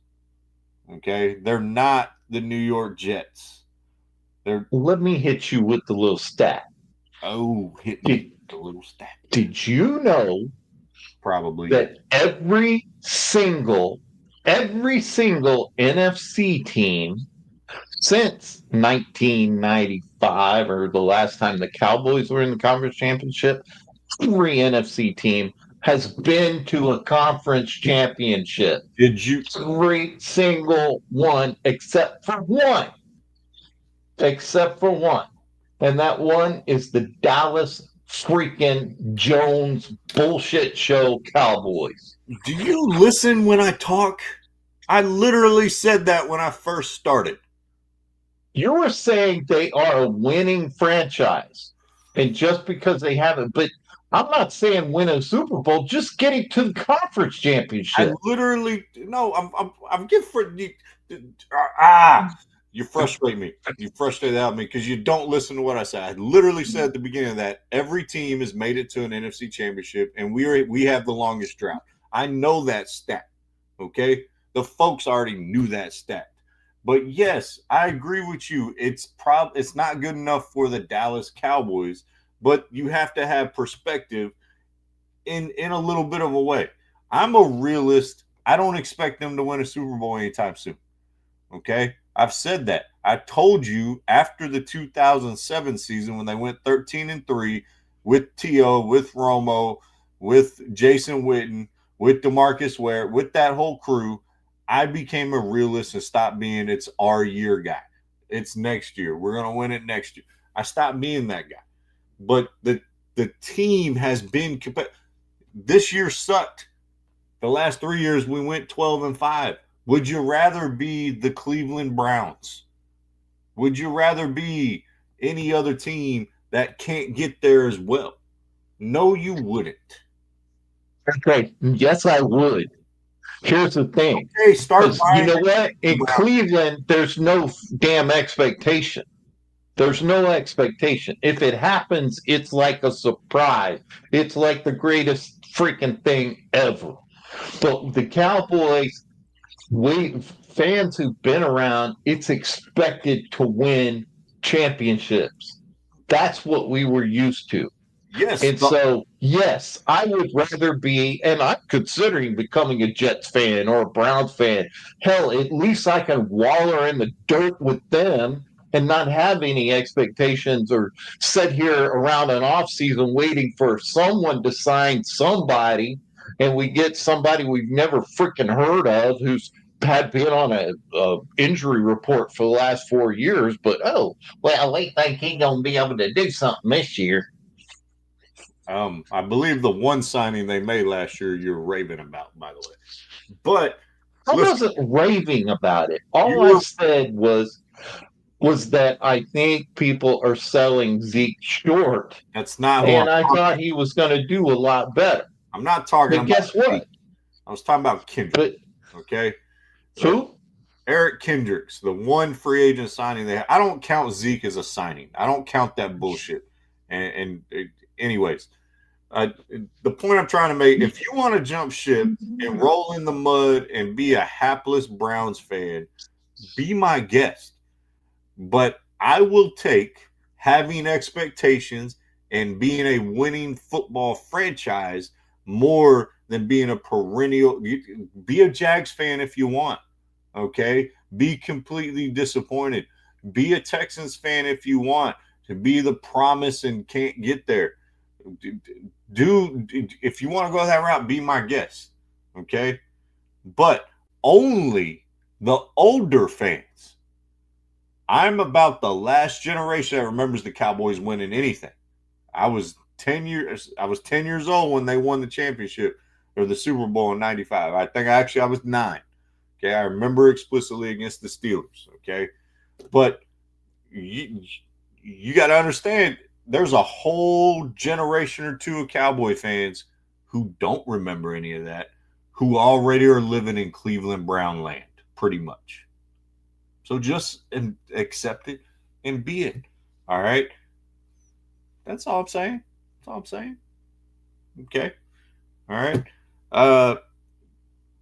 Okay? They're not the New York Jets. Let me hit you with the little stat. Oh, hit me with the little stat. Did you know probably that every single NFC team since 1995, or the last time the Cowboys were in the conference championship, every NFC team has been to a conference championship? Did you? Every single one except for one. And that one is the Dallas freaking Jones bullshit show Cowboys. Do you listen when I talk? I literally said that when I first started. You were saying they are a winning franchise, and just because they haven't, but I'm not saying win a Super Bowl, just getting to the conference championship. I literally you frustrate me. You frustrate out me because you don't listen to what I said. I literally said at the beginning of that every team has made it to an NFC Championship, and we have the longest drought. I know that stat. Okay, the folks already knew that stat. But yes, I agree with you. It's not good enough for the Dallas Cowboys, but you have to have perspective in a little bit of a way. I'm a realist. I don't expect them to win a Super Bowl anytime soon. Okay? I've said that. I told you after the 2007 season when they went 13-3 with T.O., with Romo, with Jason Witten, with DeMarcus Ware, with that whole crew, I became a realist and stopped being it's our year guy. It's next year. We're going to win it next year. I stopped being that guy. But the team has been this year sucked. The last 3 years we went 12-5. Would you rather be the Cleveland Browns? Would you rather be any other team that can't get there as well? No, you wouldn't. Okay. Yes, I would. Here's the thing. Okay, start. You know what? In Cleveland, there's no damn expectation. There's no expectation. If it happens, it's like a surprise. It's like the greatest freaking thing ever. But the Cowboys, fans who've been around, it's expected to win championships. That's what we were used to. Yes. And so, yes, I would rather be, and I'm considering becoming a Jets fan or a Browns fan. Hell, at least I can waller in the dirt with them and not have any expectations or sit here around an off season waiting for someone to sign somebody, and we get somebody we've never freaking heard of who's been on a injury report for the last 4 years, but we think he's gonna be able to do something this year. I believe the one signing they made last year you're raving about, by the way. But I wasn't raving about it. All I said was was that I think people are selling Zeke short. That's not who and I thought he was going to do a lot better. I'm not talking but about guess what? Zeke. I was talking about Kendrick. Okay. Who? Eric Kendricks, the one free agent signing they had. I don't count Zeke as a signing. I don't count that bullshit. And anyways, the point I'm trying to make, if you want to jump ship and roll in the mud and be a hapless Browns fan, be my guest. But I will take having expectations and being a winning football franchise more than being a perennial. Be a Jags fan if you want. Okay, be completely disappointed. Be a Texans fan if you want to be the promise and can't get there. If you want to go that route, be my guest. Okay, but only the older fans. I'm about the last generation that remembers the Cowboys winning anything. I was 10 years old when they won the championship or the Super Bowl in '95. I was 9. Okay, I remember explicitly against the Steelers. Okay, but you got to understand, there's a whole generation or two of Cowboy fans who don't remember any of that, who already are living in Cleveland Brown land, pretty much. So just accept it and be it. All right. That's all I'm saying. Okay. All right.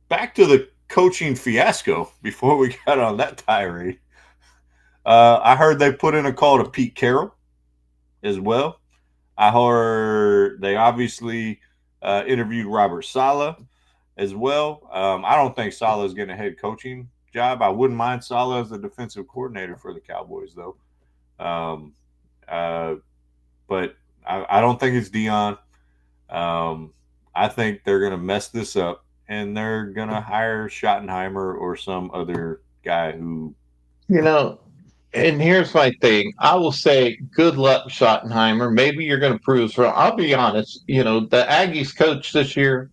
Back to the coaching fiasco before we got on that tirade. I heard they put in a call to Pete Carroll as well. I heard they obviously interviewed Robert Saleh as well. I don't think Saleh is getting a head coaching job. I wouldn't mind Saleh as the defensive coordinator for the Cowboys, though. But I don't think it's Dion. I think they're going to mess this up, and they're going to hire Schottenheimer or some other guy who... And here's my thing. I will say good luck, Schottenheimer. Maybe you're going to prove us wrong. I'll be honest. The Aggies coach this year,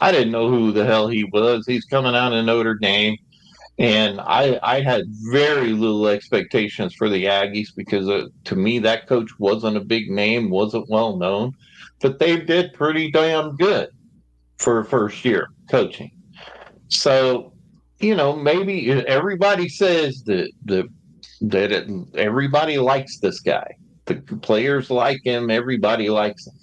I didn't know who the hell he was. He's coming out of Notre Dame. And I had very little expectations for the Aggies because to me, that coach wasn't a big name, wasn't well known. But they did pretty damn good for a first year coaching. So, maybe everybody says that everybody likes this guy. The players like him. Everybody likes him.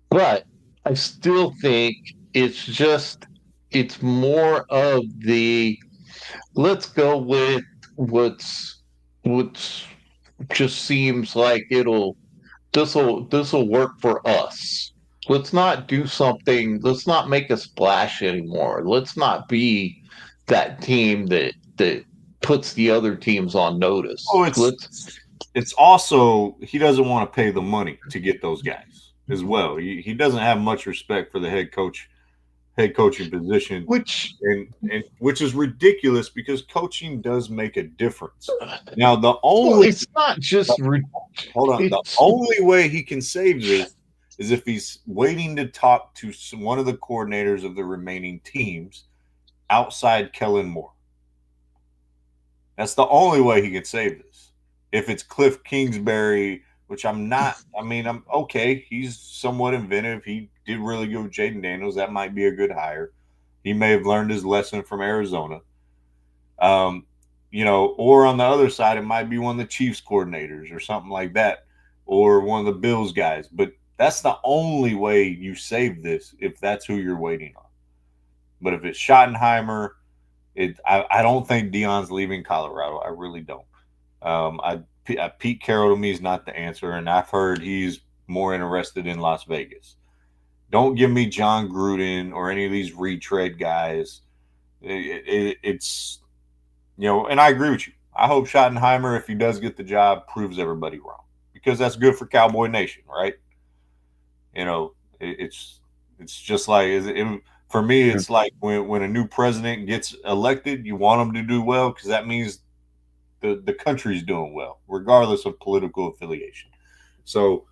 But I still think it's more of the, let's go with what's just seems like this will work for us. Let's not do something. Let's not make a splash anymore. Let's not be that team that puts the other teams on notice. Oh, it's also, he doesn't want to pay the money to get those guys as well. He doesn't have much respect for the head coaching position, which is ridiculous because coaching does make a difference. Now, it's not just hold on. The only way he can save this is if he's waiting to talk to one of the coordinators of the remaining teams outside Kellen Moore. That's the only way he can save this. If it's Cliff Kingsbury, which I'm okay. He's somewhat inventive. He did really good with Jaden Daniels. That might be a good hire. He may have learned his lesson from Arizona. Or on the other side, it might be one of the Chiefs coordinators or something like that, or one of the Bills guys. But that's the only way you save this, if that's who you're waiting on. But if it's Schottenheimer, I don't think Dion's leaving Colorado. I really don't. Pete Carroll to me is not the answer, and I've heard he's more interested in Las Vegas. Don't give me John Gruden or any of these retread guys. It's and I agree with you. I hope Schottenheimer, if he does get the job, proves everybody wrong, because that's good for Cowboy Nation, right? It's just like for me, it's like when a new president gets elected, you want him to do well because that means the country's doing well, regardless of political affiliation. So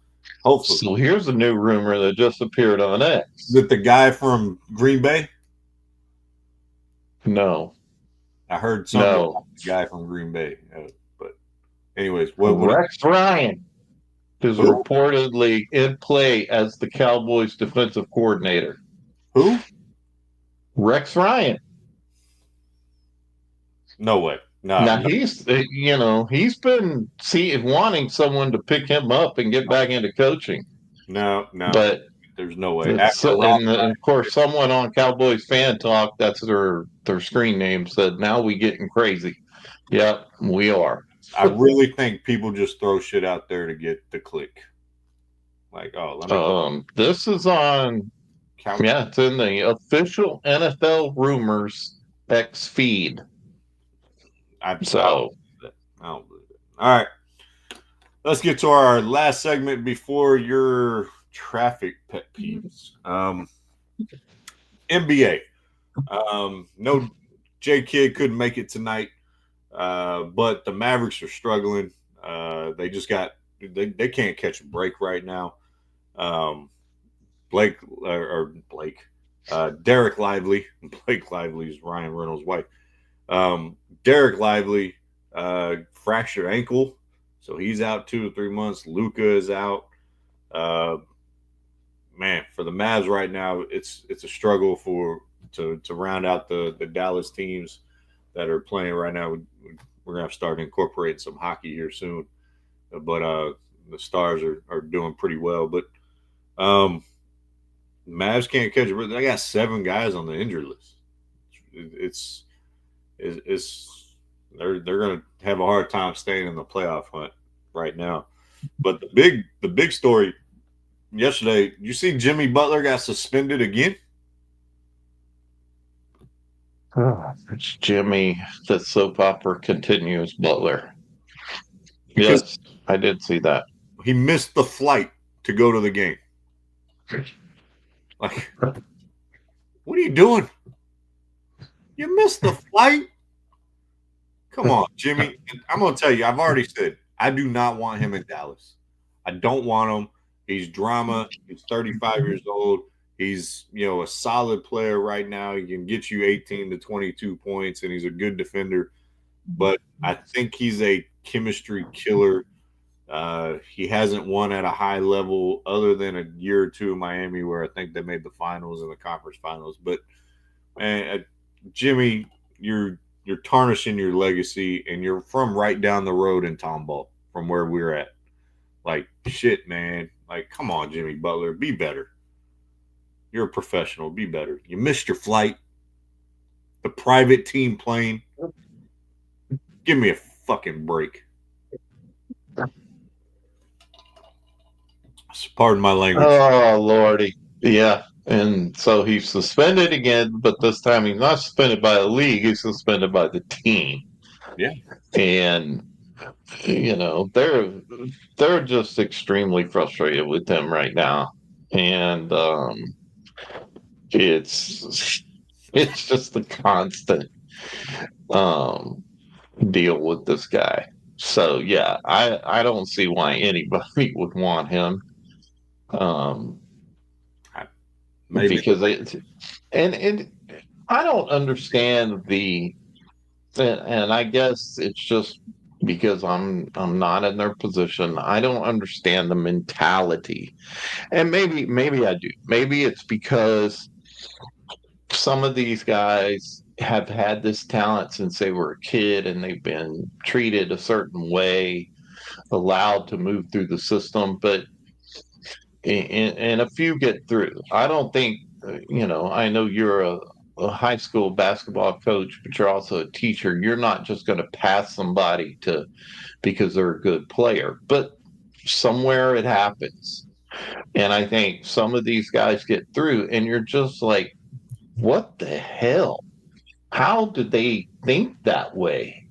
hopefully. So here's a new rumor that just appeared on X. Is it the guy from Green Bay? No. I heard something about the guy from Green Bay, but Anyways, Rex Ryan is reportedly in play as the Cowboys defensive coordinator. Who? Rex Ryan. No way. No. Now he's been wanting someone to pick him up and get back into coaching. No. But there's no way. Of course, someone on Cowboys Fan Talk, that's their screen name, said, "Now we getting crazy." Yep, we are. I really think people just throw shit out there to get the click. Like, let me. This is on. Yeah, it's in the official NFL Rumors X feed. I don't believe it. All right. Let's get to our last segment before your traffic pet peeves. NBA. No, J Kidd couldn't make it tonight, but the Mavericks are struggling. They just they can't catch a break right now. Derek Lively. Blake Lively is Ryan Reynolds' wife. Derek Lively fractured ankle, so he's out 2 to 3 months. Luka is out. Man, for the Mavs right now, it's a struggle to round out the Dallas teams that are playing right now. We're gonna have to start incorporating some hockey here soon, but the Stars are doing pretty well. But Mavs can't catch it. They got 7 guys on the injured list. They're gonna have a hard time staying in the playoff hunt right now. But the big story yesterday, you see Jimmy Butler got suspended again? It's Jimmy. The soap opera continues, Butler. Yes, I did see that. He missed the flight to go to the game. Like, what are you doing? You missed the flight? Come on, Jimmy. I'm going to tell you, I've already said, I do not want him in Dallas. I don't want him. He's drama. He's 35 years old. He's, a solid player right now. He can get you 18 to 22 points, and he's a good defender. But I think he's a chemistry killer. He hasn't won at a high level other than a year or two in Miami, where I think they made the finals and the conference finals. But, man, Jimmy, you're tarnishing your legacy, and you're from right down the road in Tomball from where we're at. Like, shit, man. Like, come on, Jimmy Butler. Be better. You're a professional. Be better. You missed your flight. The private team plane. Give me a fucking break. Pardon my language. Oh, Lordy. Yeah. And so he's suspended again, but this time he's not suspended by the league. He's suspended by the team. Yeah. And, they're just extremely frustrated with him right now. And it's just a constant deal with this guy. So, yeah, I don't see why anybody would want him. Maybe. Because and I don't understand and I guess it's just because I'm not in their position. I don't understand the mentality, and maybe I do. Maybe it's because some of these guys have had this talent since they were a kid, and they've been treated a certain way, allowed to move through the system, but. And a few get through. I don't think, I know you're a high school basketball coach, but you're also a teacher. You're not just going to pass somebody because they're a good player, but somewhere it happens. And I think some of these guys get through, and you're just like, what the hell? How did they think that way?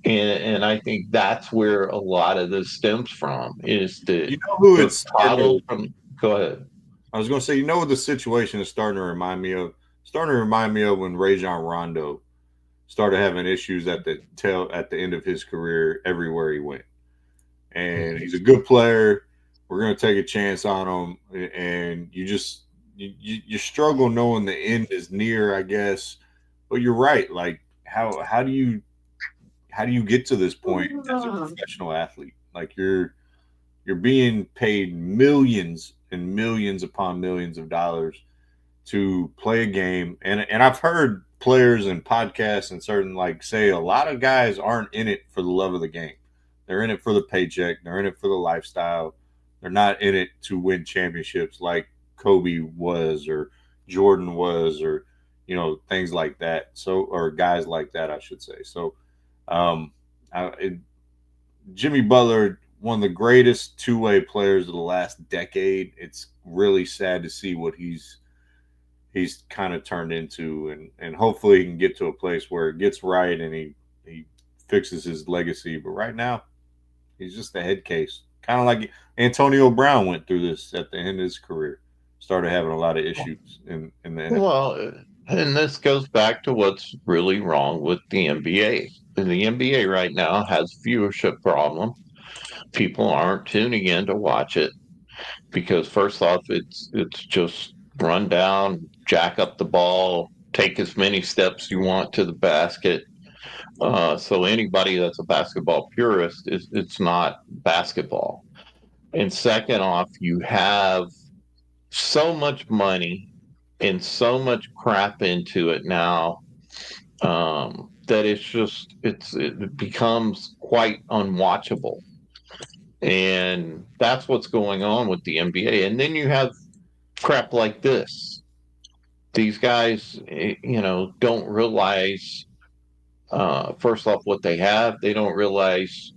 And I think that's where a lot of this stems from is the who it's title from. Go ahead. I was going to say, what the situation is starting to remind me of? Starting to remind me of when Rajon Rondo started having issues at the end of his career everywhere he went. And he's a good player. We're going to take a chance on him, and you struggle knowing the end is near, I guess. But you're right. Like, how do how do you get to this point as a professional athlete? Like you're being paid millions and millions upon millions of dollars to play a game. And I've heard players and podcasts and certain like say a lot of guys aren't in it for the love of the game. They're in it for the paycheck. They're in it for the lifestyle. They're not in it to win championships like Kobe was or Jordan was or, you know, things like that. So, or guys like that, I should say. So, Jimmy Butler, one of the greatest two-way players of the last decade. It's really sad to see what he's kind of turned into, and hopefully he can get to a place where it gets right and he fixes his legacy. But right now, he's just a head case, kind of like Antonio Brown went through this at the end of his career. Started having a lot of issues in the NFL. Well, and this goes back to what's really wrong with the NBA. The NBA right now has viewership problem. People aren't tuning in to watch it because first off, it's just run down, jack up the ball, take as many steps you want to the basket. So anybody that's a basketball purist, it's not basketball. And second off, you have so much money and so much crap into it now that it becomes quite unwatchable. And that's what's going on with the NBA. And then you have crap like this. These guys, don't realize, first off, what they have. They don't realize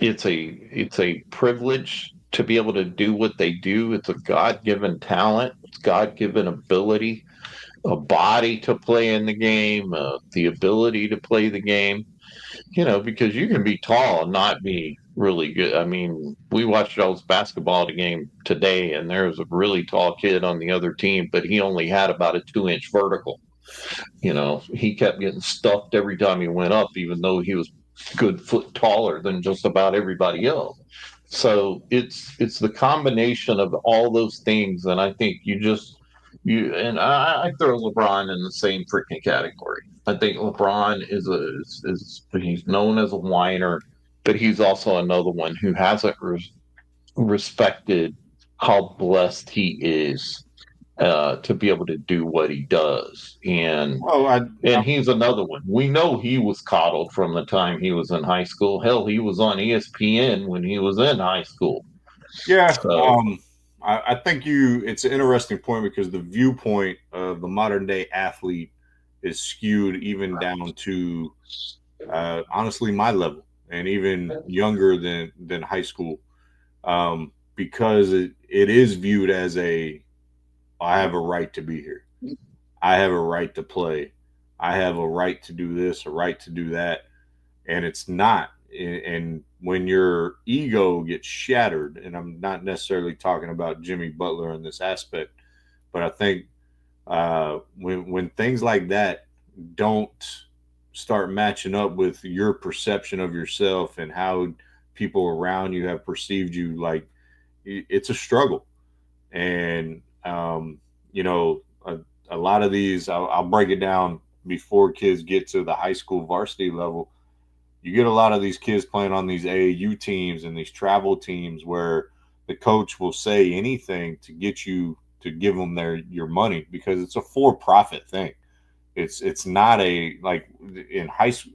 it's a privilege to be able to do what they do. It's a God-given talent, it's God-given ability, a body to play in the game, the ability to play the game. Because you can be tall and not be really good. I mean, we watched y'all's basketball game today, and there was a really tall kid on the other team, but he only had about a 2-inch vertical. He kept getting stuffed every time he went up, even though he was good foot taller than just about everybody else. So it's the combination of all those things, and I think I throw LeBron in the same freaking category. I think LeBron is he's known as a whiner, but he's also another one who hasn't respected how blessed he is to be able to do what he does. And he's another one. We know he was coddled from the time he was in high school. Hell, he was on ESPN when he was in high school. Yeah. So, I think it's an interesting point because the viewpoint of the modern day athlete is skewed even down to honestly my level and even younger than high school, because it is viewed as I have a right to be here. I have a right to play. I have a right to do this, a right to do that. And it's not. And when your ego gets shattered, and I'm not necessarily talking about Jimmy Butler in this aspect, but I think when things like that don't start matching up with your perception of yourself and how people around you have perceived you, like it's a struggle. And a lot of these, I'll break it down before kids get to the high school varsity level. You get a lot of these kids playing on these AAU teams and these travel teams where the coach will say anything to get you to give them your money because it's a for-profit thing. It's not like in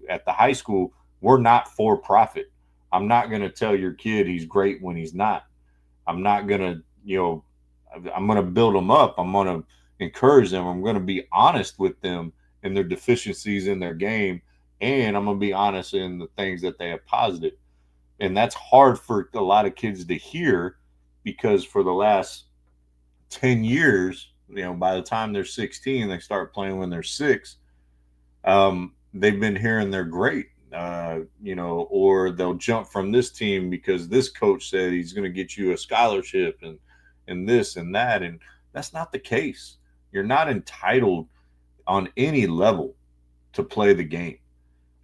at the high school, we're not for profit. I'm not going to tell your kid he's great when he's not. I'm not going to, I'm going to build them up. I'm going to encourage them. I'm going to be honest with them in their deficiencies in their game. And I'm going to be honest in the things that they have positive. And that's hard for a lot of kids to hear because for the last 10 years, by the time they're 16, they start playing when they're 6. They've been hearing they're great, or they'll jump from this team because this coach said he's going to get you a scholarship and this and that. And that's not the case. You're not entitled on any level to play the game.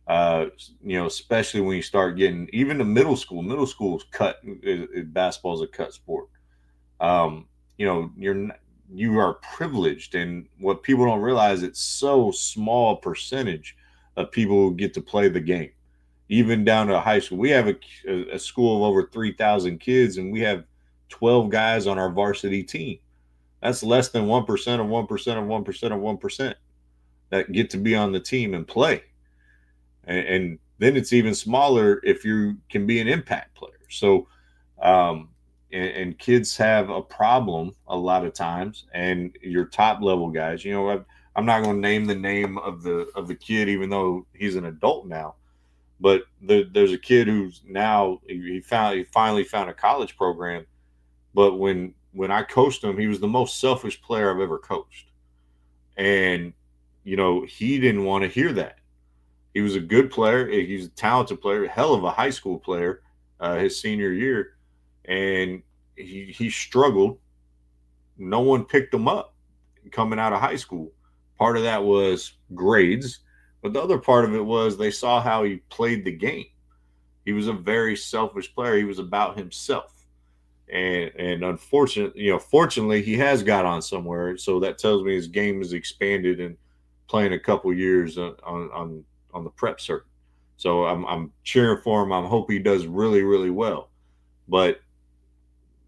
Especially when you start getting even to middle school. Middle school is basketball is a cut sport. You are privileged, and what people don't realize, it's so small percentage of people who get to play the game, even down to high school. We have a school of over 3,000 kids, and we have 12 guys on our varsity team. That's less than 1% of 1% of 1% of 1% that get to be on the team and play. And then it's even smaller if you can be an impact player. So, and kids have a problem a lot of times, and your top level guys, you know, I'm not going to name the name of the kid, even though he's an adult now, but there's a kid who's now, he finally found a college program. But when I coached him, he was the most selfish player I've ever coached. And, you know, he didn't want to hear that. He was a good player. He's a talented player, hell of a high school player, his senior year. And he struggled. No one picked him up coming out of high school. Part of that was grades, but the other part of it was they saw how he played the game. He was a very selfish player. He was about himself. And unfortunately, fortunately, he has got on somewhere. So that tells me his game has expanded and playing a couple years on the prep circuit. So I'm cheering for him. I hope he does really, really well. But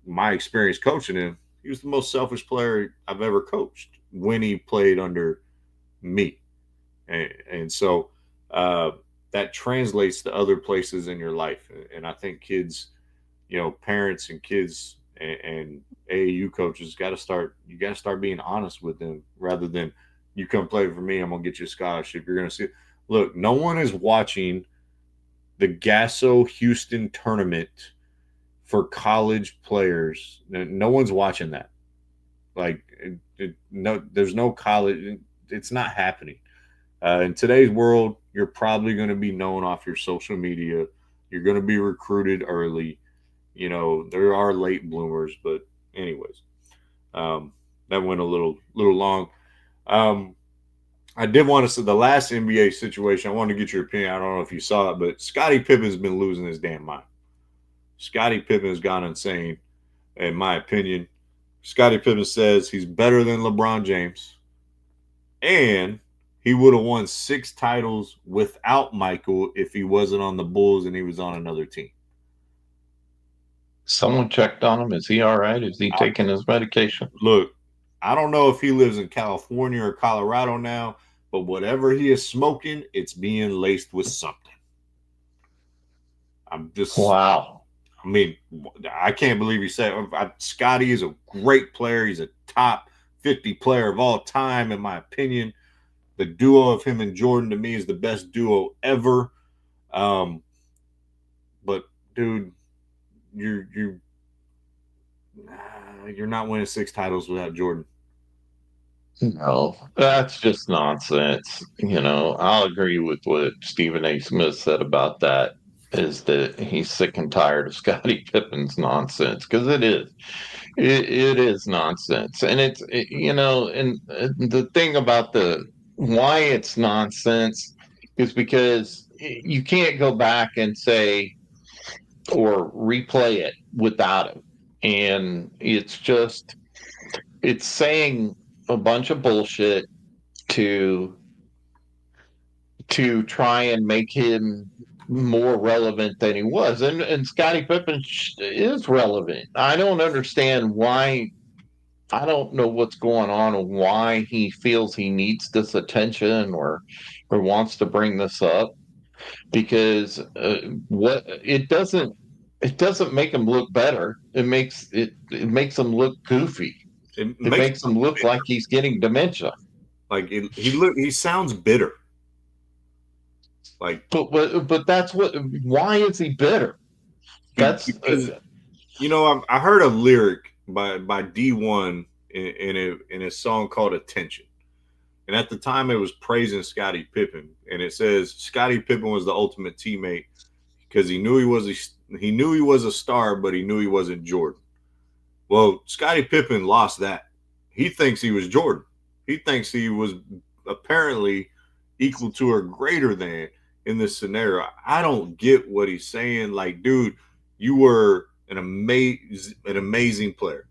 my experience coaching him, he was the most selfish player I've ever coached when he played under me. And so that translates to other places in your life. And I think kids, parents and kids and AAU coaches got to start being honest with them rather than you come play for me, I'm going to get you a scholarship. You're going to see. Look, no one is watching the Gasso Houston tournament for college players. No one's watching that. Like, no, there's no college. It's not happening. In today's world, you're probably going to be known off your social media. You're going to be recruited early. There are late bloomers, but anyways, that went a little long. I did want to say the last NBA situation. I wanted to get your opinion. I don't know if you saw it, but Scottie Pippen's been losing his damn mind. Scottie Pippen has gone insane, in my opinion. Scottie Pippen says he's better than LeBron James, and he would have won 6 titles without Michael if he wasn't on the Bulls and he was on another team. Someone checked on him. Is he all right? Is he taking his medication? Look, I don't know if he lives in California or Colorado now, but whatever he is smoking, it's being laced with something. Wow. I mean, I can't believe you said Scottie is a great player. He's a top 50 player of all time, in my opinion. The duo of him and Jordan, to me, is the best duo ever. But, dude, you're not winning 6 titles without Jordan. No, that's just nonsense. I'll agree with what Stephen A. Smith said about that, is that he's sick and tired of Scottie Pippen's nonsense, because it is. It is nonsense. And and the thing about why it's nonsense is because you can't go back and say or replay it without it. And it's saying a bunch of bullshit to try and make him more relevant than he was. And Scottie Pippen is relevant. I don't understand why. I don't know what's going on and why he feels he needs this attention or wants to bring this up, because it doesn't make him look better. It makes him look goofy. It makes him look like he's getting dementia. Like he sounds bitter. Like, but that's why is he bitter? Because I heard a lyric by D1 in a song called "Attention," and at the time it was praising Scottie Pippen, and it says Scottie Pippen was the ultimate teammate because he knew he was a star, but he knew he wasn't Jordan. Well, Scottie Pippen lost that. He thinks he was Jordan. He thinks he was apparently equal to or greater than in this scenario. I don't get what he's saying. Like, dude, you were an amazing player,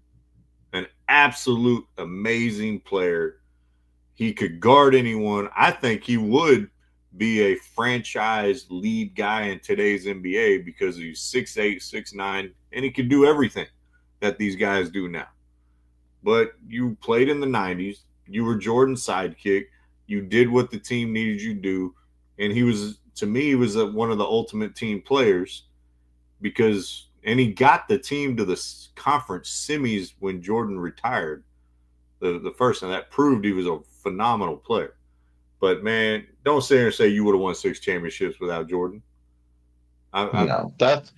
an absolute amazing player. He could guard anyone. I think he would be a franchise lead guy in today's NBA because he's 6'8", 6'9", and he can do everything that these guys do now. But you played in the 90s. You were Jordan's sidekick. You did what the team needed you to do. And he was, to me, he was one of the ultimate team players and he got the team to the conference semis when Jordan retired the first, and that proved he was a phenomenal player. But, man, don't sit here and say you would have won 6 championships without Jordan. No, that's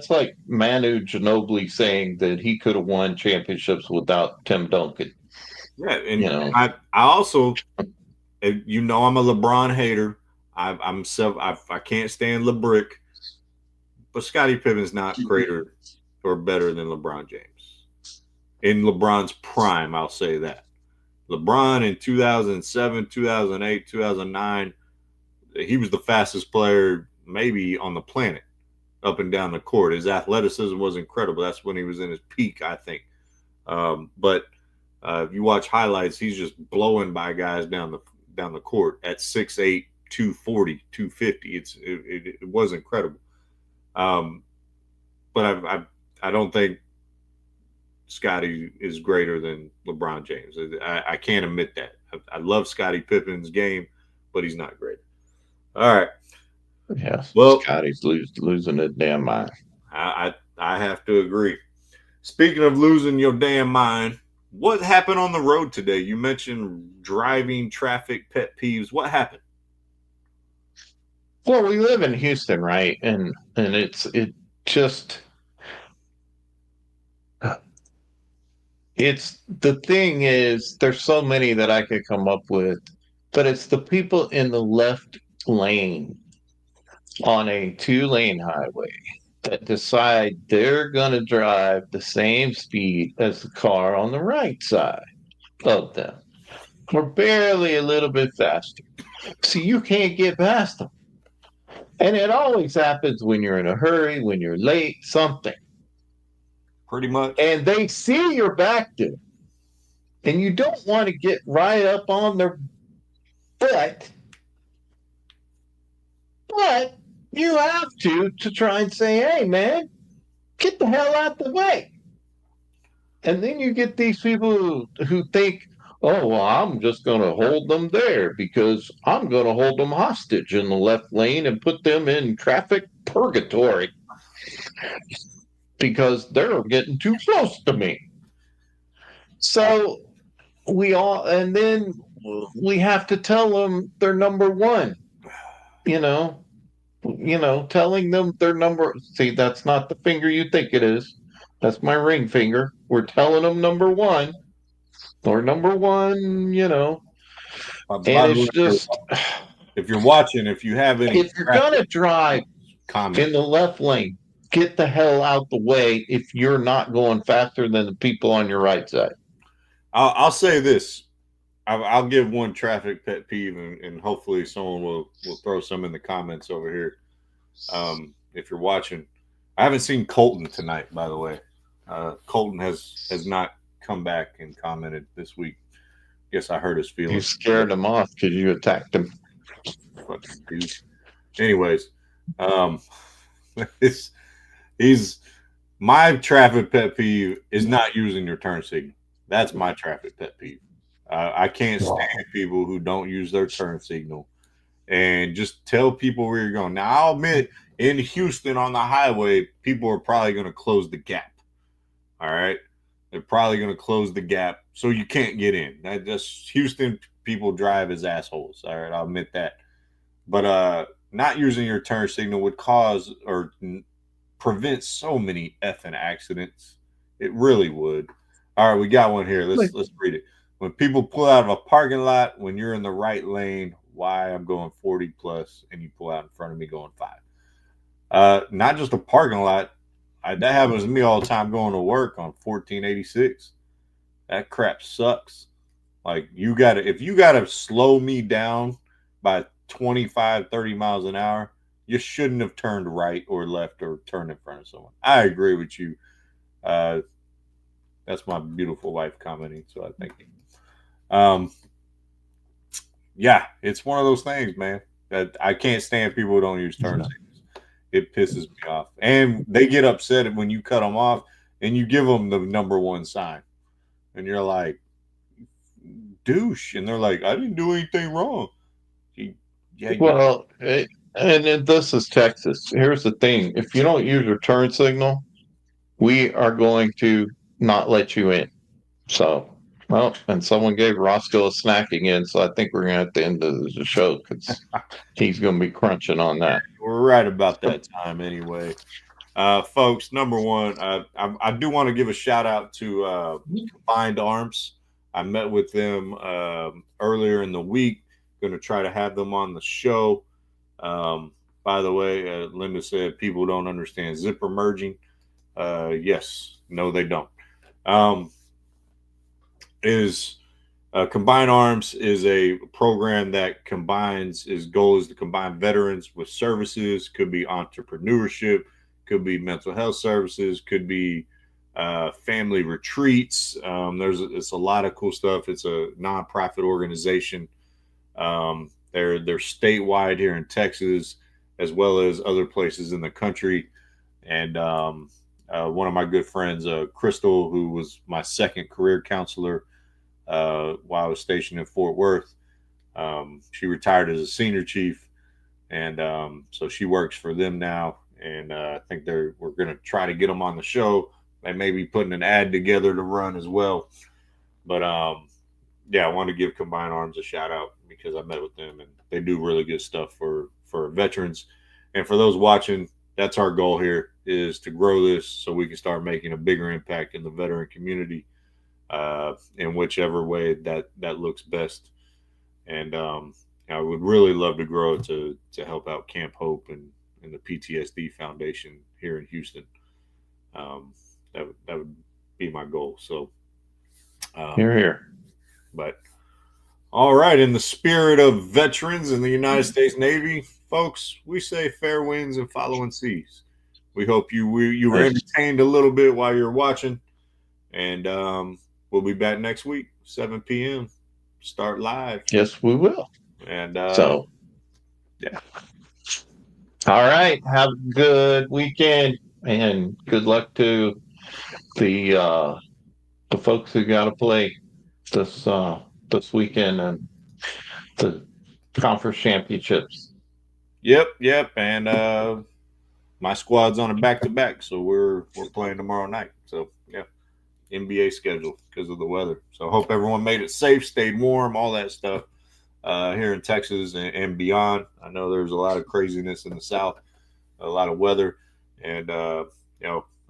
like Manu Ginobili saying that he could have won championships without Tim Duncan. Yeah, and I also, I'm a LeBron hater. I can't stand LeBrick, but Scottie Pippen's not greater or better than LeBron James. In LeBron's prime, I'll say that. LeBron in 2007, 2008, 2009, he was the fastest player maybe on the planet up and down the court. His athleticism was incredible. That's when he was in his peak, I think. But if you watch highlights, he's just blowing by guys down the court at 6'8", 240, 250. It was incredible. But I don't think Scottie is greater than LeBron James. I can't admit that. I love Scottie Pippen's game, but he's not great. All right. Yeah. Well, Scottie's losing his damn mind. I have to agree. Speaking of losing your damn mind, what happened on the road today? You mentioned driving, traffic, pet peeves. What happened? Well, we live in Houston, right? And it's the thing is, there's so many that I could come up with, but it's the people in the left lane on a 2-lane highway that decide they're going to drive the same speed as the car on the right side of them, or barely a little bit faster. So you can't get past them. And it always happens when you're in a hurry, when you're late, something. Pretty much. And they see your back to it. And you don't want to get right up on their foot. But you have to try and say, hey, man, get the hell out the way. And then you get these people who think, oh, well, I'm just going to hold them there because I'm going to hold them hostage in the left lane and put them in traffic purgatory because they're getting too close to me. So and then we have to tell them they're number one, telling them they're see, that's not the finger you think it is. That's my ring finger. We're telling them number one. Or number one, and it's just, if you're watching, if you have any, if you're gonna drive in the left lane, get the hell out the way if you're not going faster than the people on your right side. I'll say this. I'll give one traffic pet peeve, and hopefully someone will throw some in the comments over here. If you're watching, I haven't seen Colton tonight, by the way. Colton has not come back and commented this week. Guess I hurt his feelings. You scared him off because you attacked him. Fucking dude. Anyways, he's my traffic pet peeve is not using your turn signal. That's my traffic pet peeve. I can't stand people who don't use their turn signal and just tell people where you're going. Now, I'll admit, in Houston on the highway, people are probably going to close the gap. All right? They're probably going to close the gap so you can't get in. Just Houston people drive as assholes. All right? I'll admit that. But not using your turn signal would cause or prevent so many effing accidents. It really would. All right, we got one here. Let's read it. When people pull out of a parking lot when you're in the right lane, why I'm going 40 plus and you pull out in front of me going 5. Not just a parking lot. That happens to me all the time going to work on 1486. That crap sucks. Like if you gotta slow me down by 25, 30 miles an hour, you shouldn't have turned right or left or turned in front of someone. I agree with you. That's my beautiful wife commenting, so I thank you. Yeah, it's one of those things, man, that I can't stand people who don't use turn signals. It pisses me off. And they get upset when you cut them off and you give them the number 1 sign. And you're like, douche. And they're like, I didn't do anything wrong. Well, and this is Texas. Here's the thing. If you don't use your turn signal, we are going to not let you in. So, well, and someone gave Roscoe a snack again, so I think we're going to have to end the show because he's going to be crunching on that. We're right about that time anyway. Folks, number 1, I do want to give a shout out to Combined Arms. I met with them earlier in the week. Going to try to have them on the show. By the way, Linda said people don't understand zipper merging. Yes, no, they don't. Combined Arms is a program that combines, his goal is to combine veterans with services, could be entrepreneurship, could be mental health services, could be family retreats. It's a lot of cool stuff. It's a nonprofit organization. They're statewide here in Texas, as well as other places in the country. And one of my good friends, Crystal, who was my second career counselor while I was stationed in Fort Worth, she retired as a senior chief, and so she works for them now. And I think we're going to try to get them on the show. They may be putting an ad together to run as well. But yeah, I want to give Combined Arms a shout out because I met with them and they do really good stuff for veterans. And for those watching, that's our goal here, is to grow this so we can start making a bigger impact in the veteran community in whichever way that looks best. And I would really love to grow it to help out Camp Hope and the PTSD Foundation here in Houston. That would be my goal. So Here. But all right, in the spirit of veterans in the United States Navy, folks, we say fair winds and following seas. We hope you were entertained a little bit while you're watching, and we'll be back next week, 7 p.m. Start live. Yes, we will. And yeah. All right. Have a good weekend, and good luck to the folks who got to play this weekend and the conference championships. Yep. And my squad's on a back-to-back, so we're playing tomorrow night. So yeah, NBA schedule because of the weather. So hope everyone made it safe, stayed warm, all that stuff here in Texas and beyond. I know there's a lot of craziness in the South, a lot of weather, and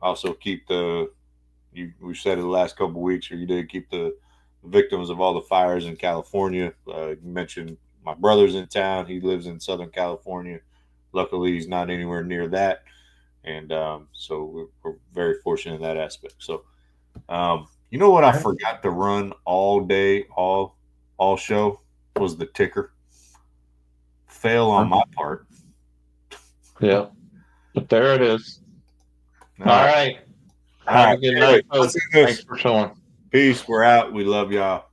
also keep we've said it the last couple of weeks, or you did, keep the victims of all the fires in California. You mentioned my brother's in town. He lives in Southern California. Luckily, he's not anywhere near that. And so we're very fortunate in that aspect. So, you know what I forgot to run all day, all show, was the ticker. Fail on my part. Yeah. But there it is. All right. Have a good night, folks. Thanks for showing. Peace. We're out. We love y'all.